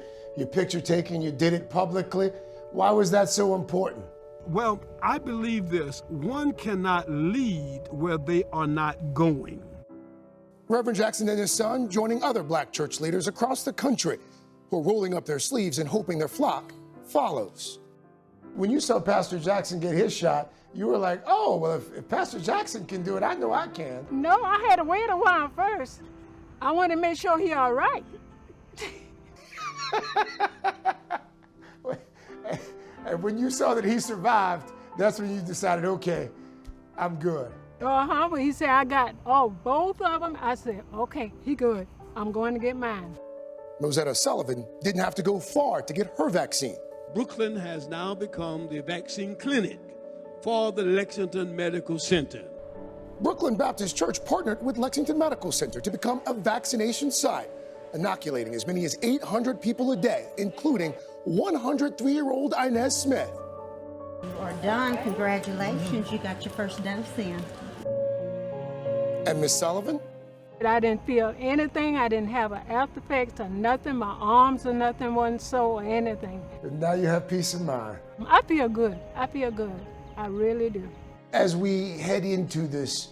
picture taken. You did it publicly. Why was that so important? Well, I believe this. One cannot lead where they are not going. Reverend Jackson and his son joining other black church leaders across the country who are rolling up their sleeves and hoping their flock follows. When you saw Pastor Jackson get his shot, you were like, oh, well, if Pastor Jackson can do it, I know I can. No, I had to wait a while first. I wanted to make sure he all right. And when you saw that he survived, that's when you decided, okay, I'm good. When he said I got both of them, I said, okay, he good. I'm going to get mine. Mosetta Sullivan didn't have to go far to get her vaccine. Brooklyn has now become the vaccine clinic for the Lexington Medical Center. Brooklyn Baptist Church partnered with Lexington Medical Center to become a vaccination site, inoculating as many as 800 people a day, including 103-year-old Inez Smith. You are done. Congratulations. You got your first dose in. And Miss Sullivan? I didn't feel anything. I didn't have an after effects or nothing. My arms or nothing wasn't sore or anything. And now you have peace of mind. I feel good. I feel good. I really do. As we head into this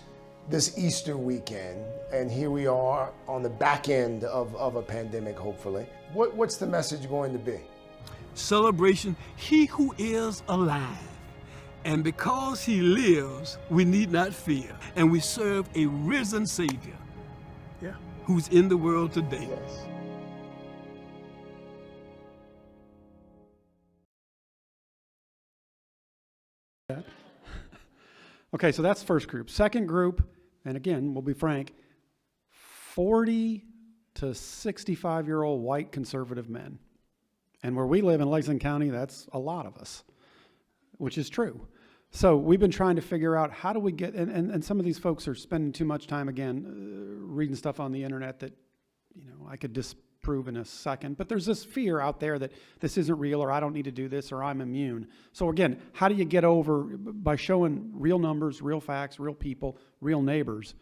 Easter weekend, and here we are on the back end of a pandemic, hopefully, what's the message going to be? Celebration, he who is alive. And because he lives, we need not fear. And we serve a risen Savior, who's in the world today. Okay, so that's the first group. Second group, and again, we'll be frank, 40 to 65-year-old white conservative men. And where we live in Lexington County, that's a lot of us, which is true. So we've been trying to figure out how do we get, and some of these folks are spending too much time, again, reading stuff on the internet that, I could disprove in a second. But there's this fear out there that this isn't real, or I don't need to do this, or I'm immune. So again, how do you get over by showing real numbers, real facts, real people, real neighbors?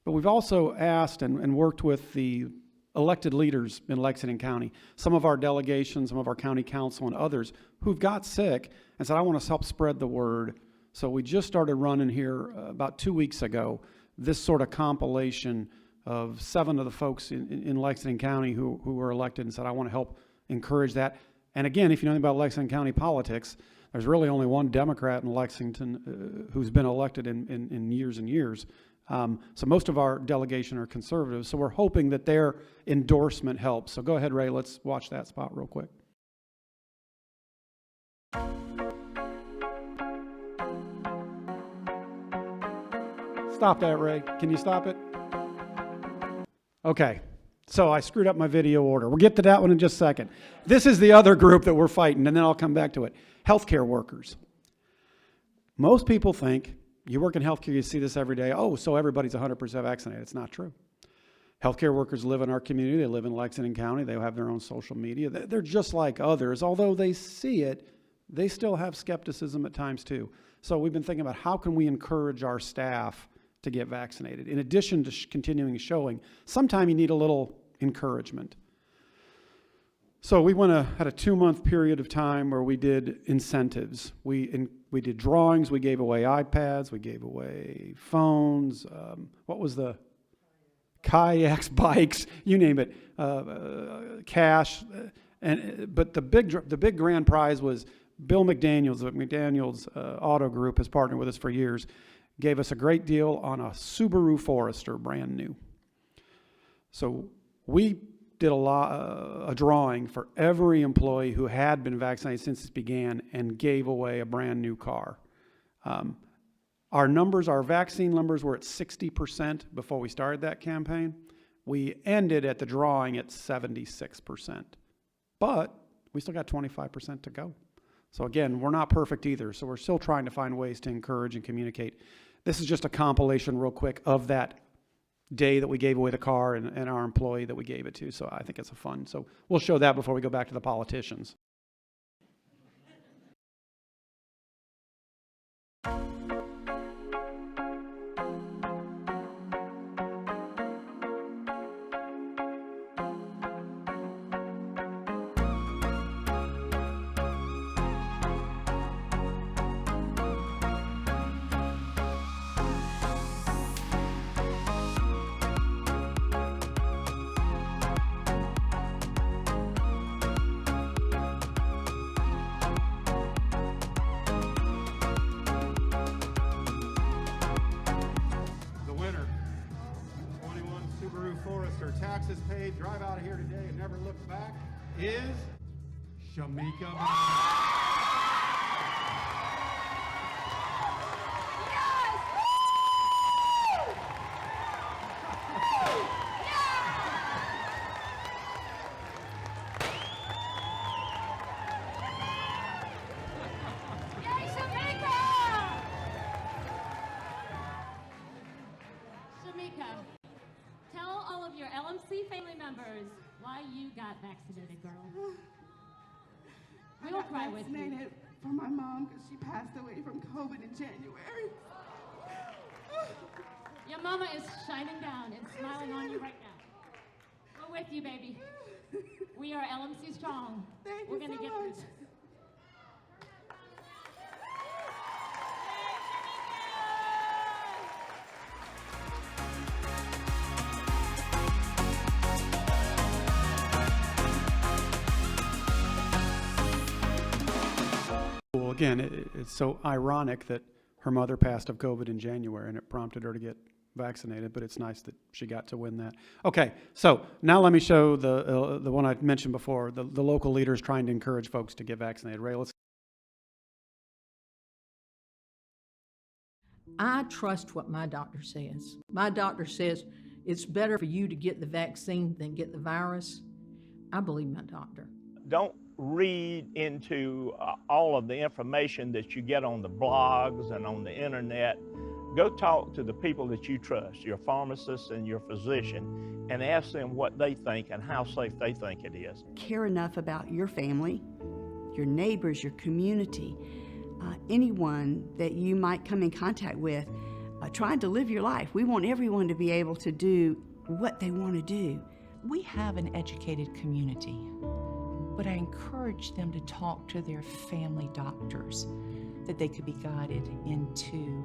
But we've also asked and worked with the elected leaders in Lexington County, some of our delegations, some of our county council, and others who've got sick and said, I want to help spread the word. So we just started running here about 2 weeks ago, this sort of compilation of 7 of the folks in Lexington County who were elected and said, I want to help encourage that. And again, if you know anything about Lexington County politics, there's really only one Democrat in Lexington who's been elected in years and years. So most of our delegation are conservatives. So we're hoping that their endorsement helps. So go ahead, Ray, let's watch that spot real quick. Stop that, Ray. Can you stop it? Okay, so I screwed up my video order. We'll get to that one in just a second. This is the other group that we're fighting, and then I'll come back to it. Healthcare workers. Most people think, you work in healthcare, you see this every day, oh, so everybody's 100% vaccinated. It's not true. Healthcare workers live in our community. They live in Lexington County. They have their own social media. They're just like others. Although they see it, they still have skepticism at times too. So we've been thinking about how can we encourage our staff to get vaccinated. In addition to continuing showing, sometime you need a little encouragement. So we had a 2-month period of time where we did incentives. We did drawings, we gave away iPads, we gave away phones, what was the kayaks, bikes, you name it, cash. But the big grand prize was Bill McDaniels of McDaniels Auto Group has partnered with us for years, gave us a great deal on a Subaru Forester, brand new. So we did a drawing for every employee who had been vaccinated since it began and gave away a brand new car. Our vaccine numbers were at 60% before we started that campaign. We ended at the drawing at 76%. But we still got 25% to go. So again, we're not perfect either, so we're still trying to find ways to encourage and communicate. This is just a compilation real quick of that day that we gave away the car and our employee that we gave it to, so I think it's a fun. So we'll show that before we go back to the politicians. Taxes paid, drive out of here today and never look back is Shamika. your LMC family members why you got vaccinated, girl. We'll cry with you. Vaccinated for my mom because she passed away from COVID in January. Your mama is shining down and smiling on you right now. We're with you, baby. We are LMC strong. We're going to get through this. Well, again, it's so ironic that her mother passed of COVID in January and it prompted her to get vaccinated, but it's nice that she got to win that. Okay, so now let me show the one I mentioned before, the local leaders trying to encourage folks to get vaccinated. Ray, let's. I trust what my doctor says. My doctor says it's better for you to get the vaccine than get the virus. I believe my doctor. Don't read into all of the information that you get on the blogs and on the internet. Go talk to the people that you trust, your pharmacist and your physician, and ask them what they think and how safe they think it is. Care enough about your family, your neighbors, your community, anyone that you might come in contact with, trying to live your life. We want everyone to be able to do what they want to do. We have an educated community, but I encourage them to talk to their family doctors, that they could be guided into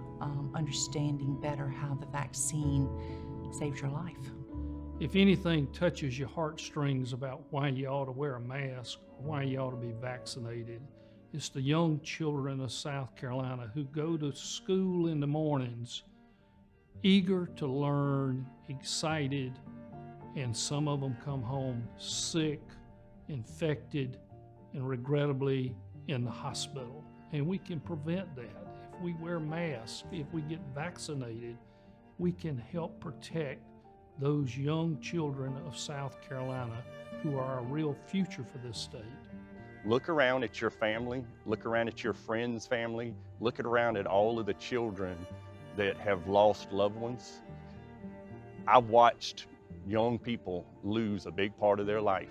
understanding better how the vaccine saves your life. If anything touches your heartstrings about why you ought to wear a mask, or why you ought to be vaccinated, it's the young children of South Carolina who go to school in the mornings, eager to learn, excited, and some of them come home sick, infected, and regrettably in the hospital. And we can prevent that. If we wear masks, if we get vaccinated, we can help protect those young children of South Carolina who are a real future for this state. Look around at your family, look around at your friends' family, look around at all of the children that have lost loved ones. I've watched young people lose a big part of their life,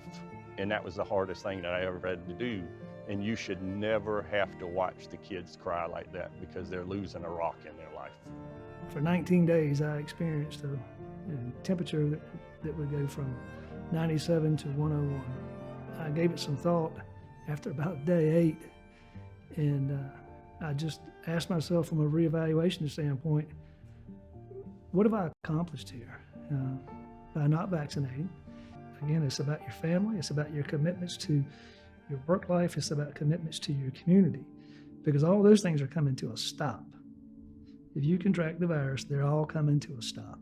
and that was the hardest thing that I ever had to do. And you should never have to watch the kids cry like that because they're losing a rock in their life. For 19 days, I experienced a temperature that would go from 97 to 101. I gave it some thought after about day 8, and I just asked myself from a reevaluation standpoint, what have I accomplished here by not vaccinating? Again, it's about your family, it's about your commitments to your work life, it's about commitments to your community, because all those things are coming to a stop. If you contract the virus, they're all coming to a stop.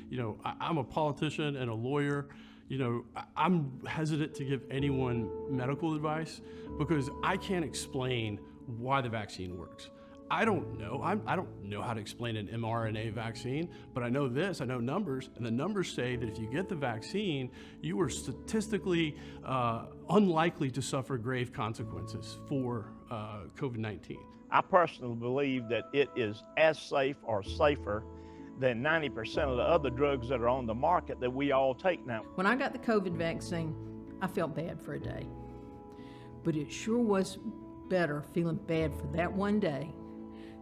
You know, I'm a politician and a lawyer. You know, I'm hesitant to give anyone medical advice because I can't explain why the vaccine works. I don't know. I don't know how to explain an mRNA vaccine, but I know this, I know numbers, and the numbers say that if you get the vaccine, you are statistically unlikely to suffer grave consequences for COVID-19. I personally believe that it is as safe or safer than 90% of the other drugs that are on the market that we all take now. When I got the COVID vaccine, I felt bad for a day, but it sure was better feeling bad for that one day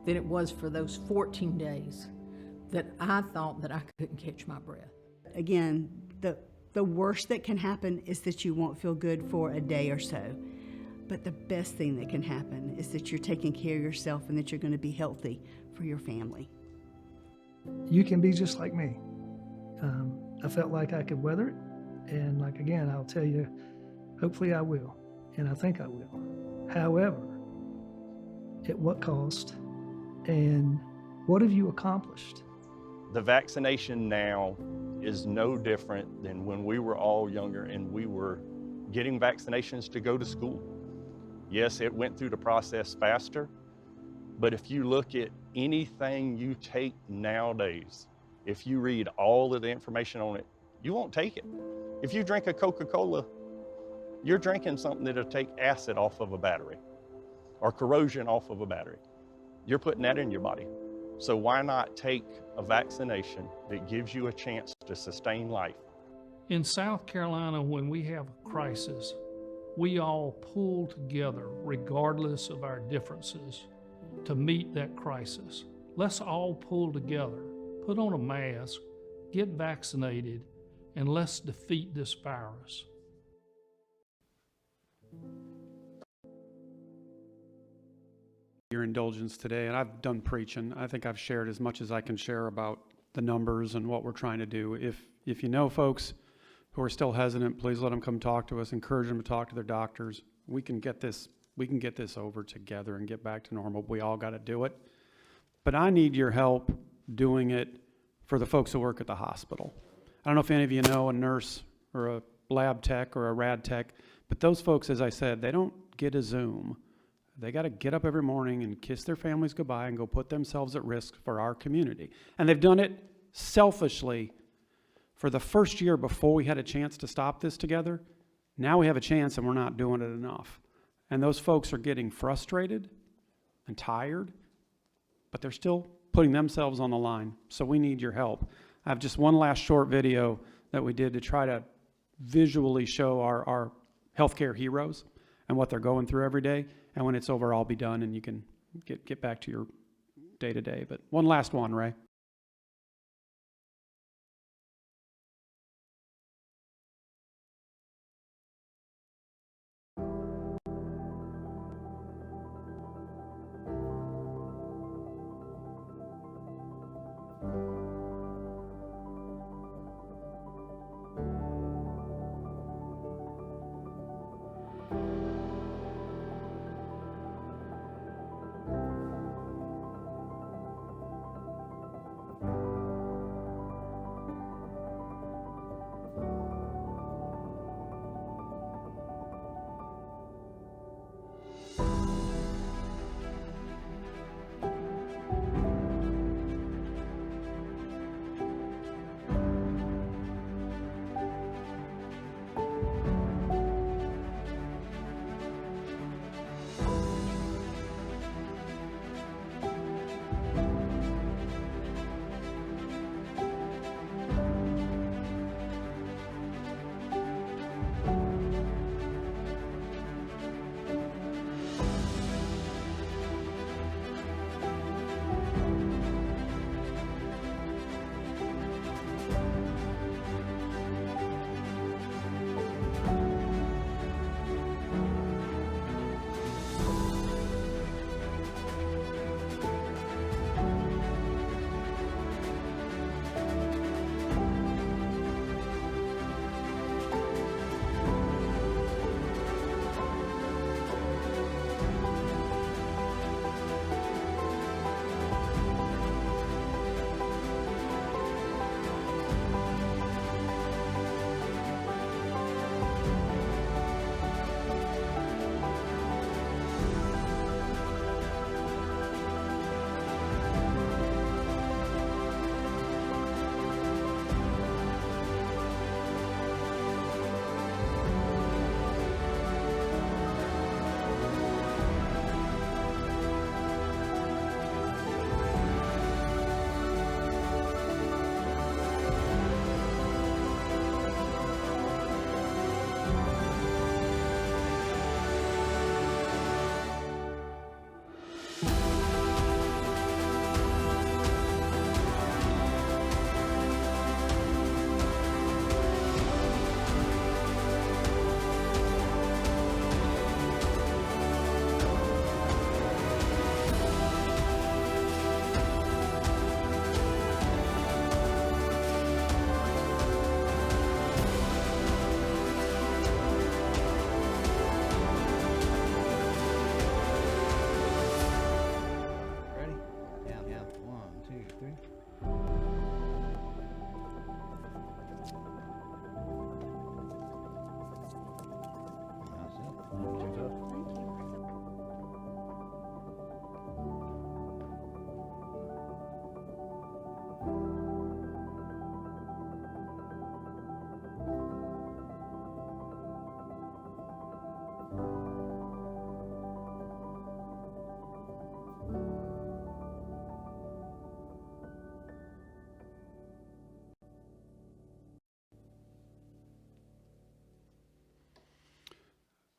than it was for those 14 days that I thought that I couldn't catch my breath. Again, the worst that can happen is that you won't feel good for a day or so. But the best thing that can happen is that you're taking care of yourself and that you're going to be healthy for your family. You can be just like me. I felt like I could weather it, and like again, I'll tell you, hopefully I will, and I think I will. However, at what cost, and what have you accomplished? The vaccination now is no different than when we were all younger and we were getting vaccinations to go to school. Yes, it went through the process faster, but if you look at anything you take nowadays, if you read all of the information on it, you won't take it. If you drink a Coca-Cola, you're drinking something that'll take acid off of a battery or corrosion off of a battery. You're putting that in your body. So why not take a vaccination that gives you a chance to sustain life? In South Carolina, when we have a crisis, we all pull together regardless of our differences to meet that crisis. Let's all pull together, put on a mask, get vaccinated, and let's defeat this virus. Your indulgence today, and I've done preaching. I think I've shared as much as I can share about the numbers and what we're trying to do. If you know folks who are still hesitant, please let them come talk to us. Encourage them to talk to their doctors. We can get this over together and get back to normal. We all got to do it. But I need your help doing it for the folks who work at the hospital. I don't know if any of you know a nurse or a lab tech or a rad tech, but those folks, as I said, they don't get a Zoom. They got to get up every morning and kiss their families goodbye and go put themselves at risk for our community. And they've done it selfishly for the first year before we had a chance to stop this together. Now we have a chance and we're not doing it enough. And those folks are getting frustrated and tired, but they're still putting themselves on the line. So we need your help. I have just one last short video that we did to try to visually show our healthcare heroes and what they're going through every day. And when it's over, I'll be done and you can get back to your day-to-day. But one last one, Ray.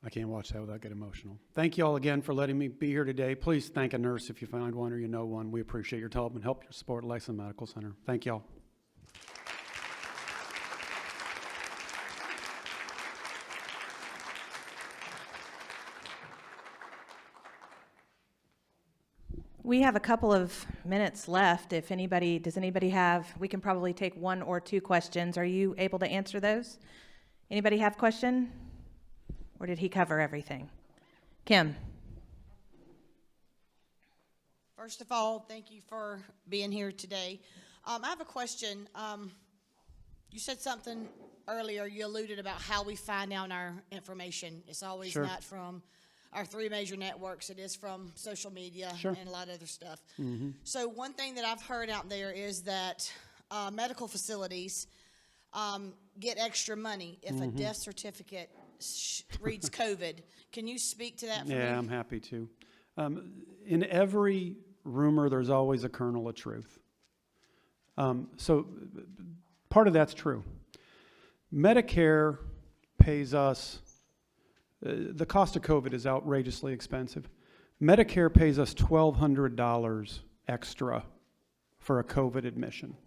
I can't watch that without getting emotional. Thank you all again for letting me be here today. Please thank a nurse if you find one or you know one. We appreciate your help and help your support Lexington Medical Center. Thank you all. We have a couple of minutes left. If anybody, does anybody have, we can probably take one or two questions. Are you able to answer those? Anybody have a question? Or did he cover everything? Kim. First of all, thank you for being here today. I have a question. You said something earlier, you alluded about how we find out our information. It's always Sure. not from our three major networks. It is from social media Sure. and a lot of other stuff. Mm-hmm. So one thing that I've heard out there is that medical facilities get extra money if a Mhm. death certificate reads COVID. Can you speak to that for me? Yeah, I'm happy to. In every rumor, there's always a kernel of truth. So part of that's true. Medicare pays us, the cost of COVID is outrageously expensive. Medicare pays us $1,200 extra for a COVID admission.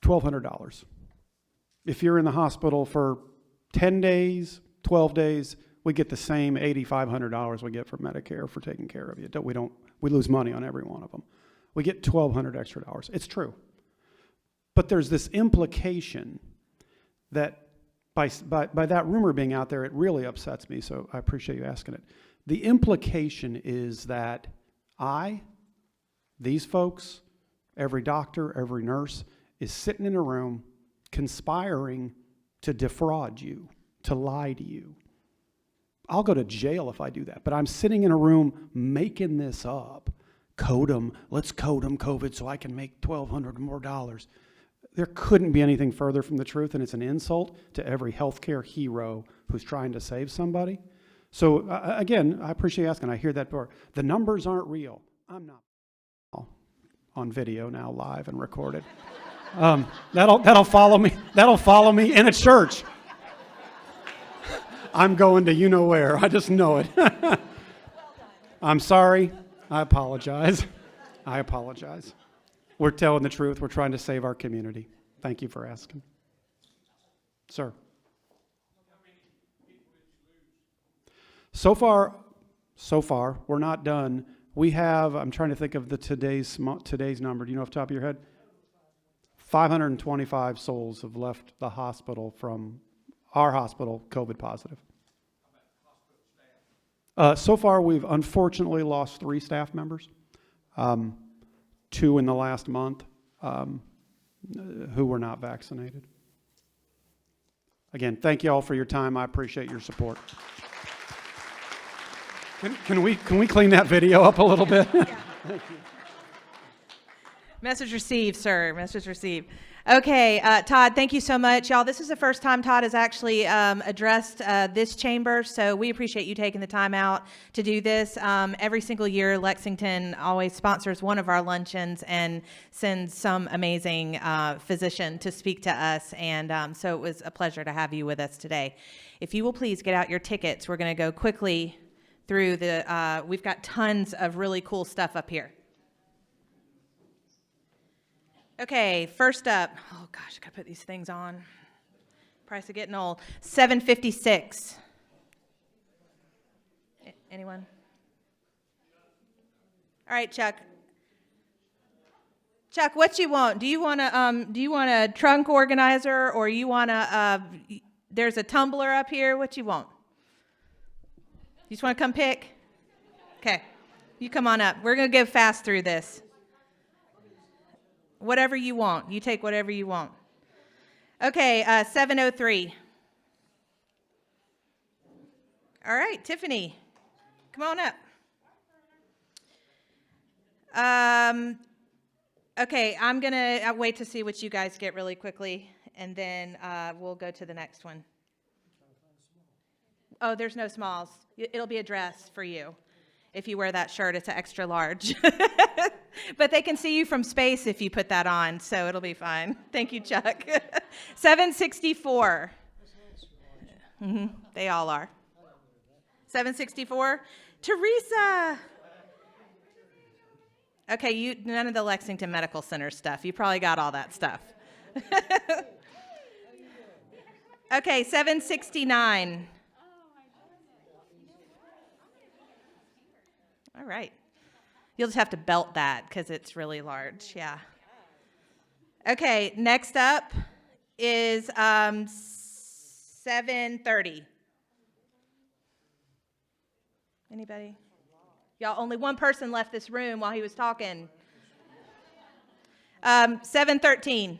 $1,200. If you're in the hospital for 10 days, 12 days, we get the same $8,500 we get for Medicare for taking care of you. We lose money on every one of them. We get $1,200 extra dollars. It's true. But there's this implication that by that rumor being out there, it really upsets me, so I appreciate you asking it. The implication is that these folks, every doctor, every nurse, is sitting in a room conspiring to defraud you, to lie to you. I'll go to jail if I do that, but I'm sitting in a room making this up. Code them, let's code them COVID so I can make $1,200 more dollars. There couldn't be anything further from the truth, and it's an insult to every healthcare hero who's trying to save somebody. So again, I appreciate you asking. I hear that before. The numbers aren't real. I'm not on video now, live and recorded. That'll follow me. That'll follow me in a church. I'm going to you know where. I just know it. I'm sorry. I apologize. I apologize. We're telling the truth. We're trying to save our community. Thank you for asking. Sir. So far, we're not done. We have, I'm trying to think of today's number. Do you know off the top of your head? 525 souls have left the hospital from our hospital, COVID positive. So far, we've unfortunately lost 3 staff members. 2 in the last month who were not vaccinated. Again, thank you all for your time. I appreciate your support. Can we clean that video up a little bit? Yeah. Thank you. Message received, sir. Message received. Okay, Todd, thank you so much. Y'all, this is the first time Todd has actually addressed this chamber, so we appreciate you taking the time out to do this. Every single year, Lexington always sponsors one of our luncheons and sends some amazing physician to speak to us, and so it was a pleasure to have you with us today. If you will please get out your tickets, we're going to go quickly through we've got tons of really cool stuff up here. Okay, first up, oh gosh, I gotta put these things on. Price of getting old. $7.56. Anyone? All right, Chuck. Chuck, what you want? Do you want a trunk organizer, or you want there's a tumbler up here? What you want? You just want to come pick? Okay, you come on up. We're gonna go fast through this. Whatever you want. You take whatever you want. Okay, 703. All right, Tiffany, come on up. Okay, I'm going to wait to see what you guys get really quickly, and then we'll go to the next one. Oh, there's no smalls. It'll be a dress for you. If you wear that shirt, it's an extra large. But they can see you from space if you put that on, so it'll be fine. Thank you, Chuck. 764. They all are. 764. Teresa. Okay, none of the Lexington Medical Center stuff. You probably got all that stuff. Okay, 769. All right. You'll just have to belt that because it's really large. Yeah. Okay, next up is 730. Anybody? Y'all, only one person left this room while he was talking. 713.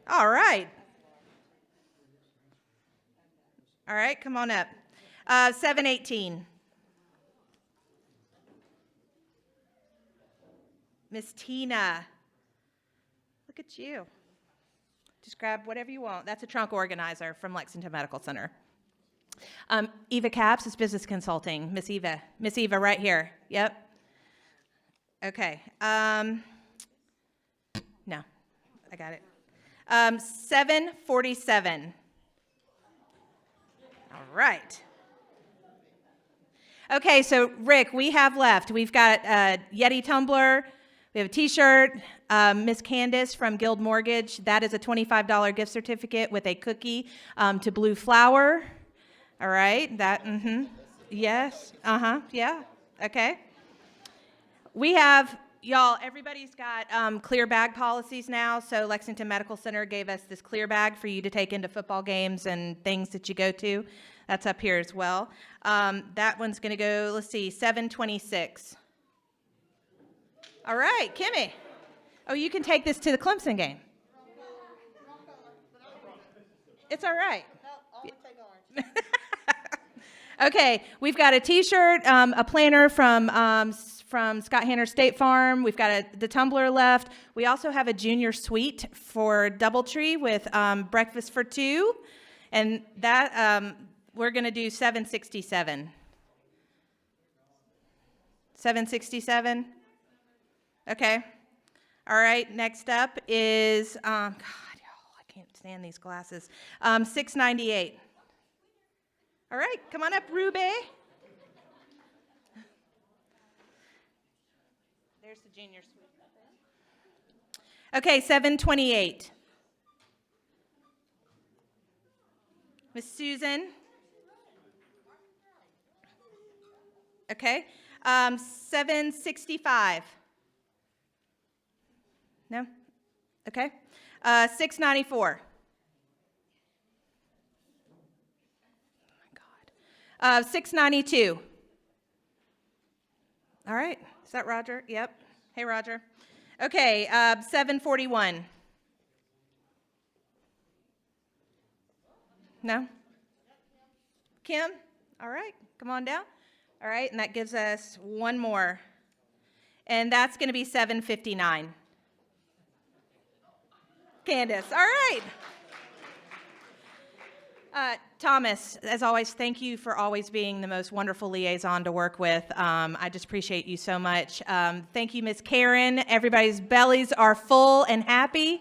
All right. All right, come on up. 718. Miss Tina. Look at you. Just grab whatever you want. That's a trunk organizer from Lexington Medical Center. Eva Capps is business consulting. Miss Eva. Miss Eva right here. Yep. Okay. No, I got it. 747. All right. Okay, so Rick, we have left. We've got a Yeti tumbler. We have a T-shirt. Miss Candace from Guild Mortgage. That is a $25 gift certificate with a cookie to Blue Flower. All right. That. Yes. Yeah. Okay. We have. Y'all, everybody's got clear bag policies now, so Lexington Medical Center gave us this clear bag for you to take into football games and things that you go to. That's up here as well. That one's going to go, let's see, 726. All right, Kimmy. Oh, you can take this to the Clemson game. It's all right. Okay, we've got a T-shirt, a planner from Scott Hanner State Farm. We've got the tumbler left. We also have a junior suite for Doubletree with breakfast for two, and that we're going to do 767. 767. Okay. All right. Next up is God, y'all, I can't stand these glasses. 698. All right, come on up, Ruby. There's the junior suite. Okay, 728. Miss Susan. Okay, 765. No? Okay. 694. 692. All right. Is that Roger? Yep. Hey, Roger. Okay. 741. No? Kim? All right. Come on down. All right. And that gives us one more. And that's going to be 759. Candace. All right. Thomas, as always, thank you for always being the most wonderful liaison to work with. I just appreciate you so much. Thank you, Miss Karen. Everybody's bellies are full and happy.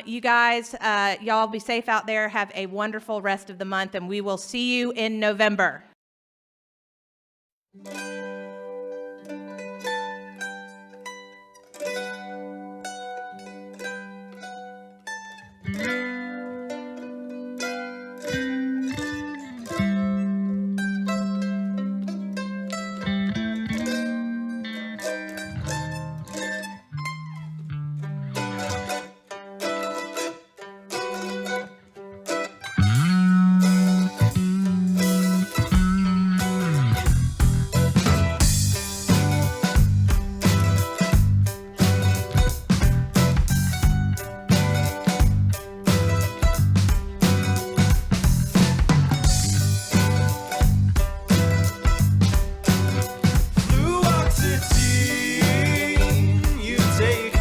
You guys, y'all be safe out there. Have a wonderful rest of the month, and we will see you in November.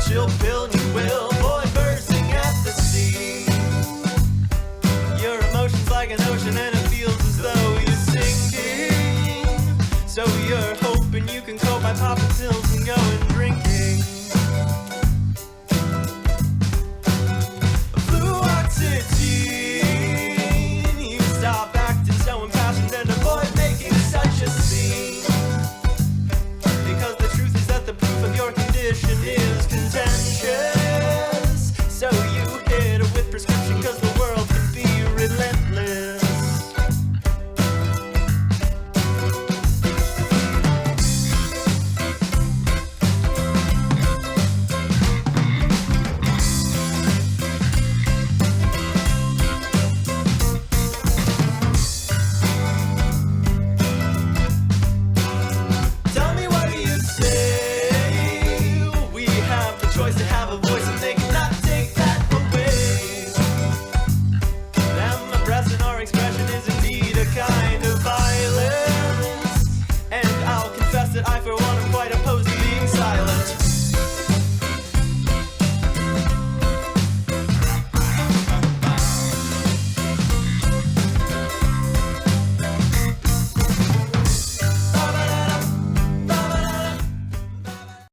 Chill pill.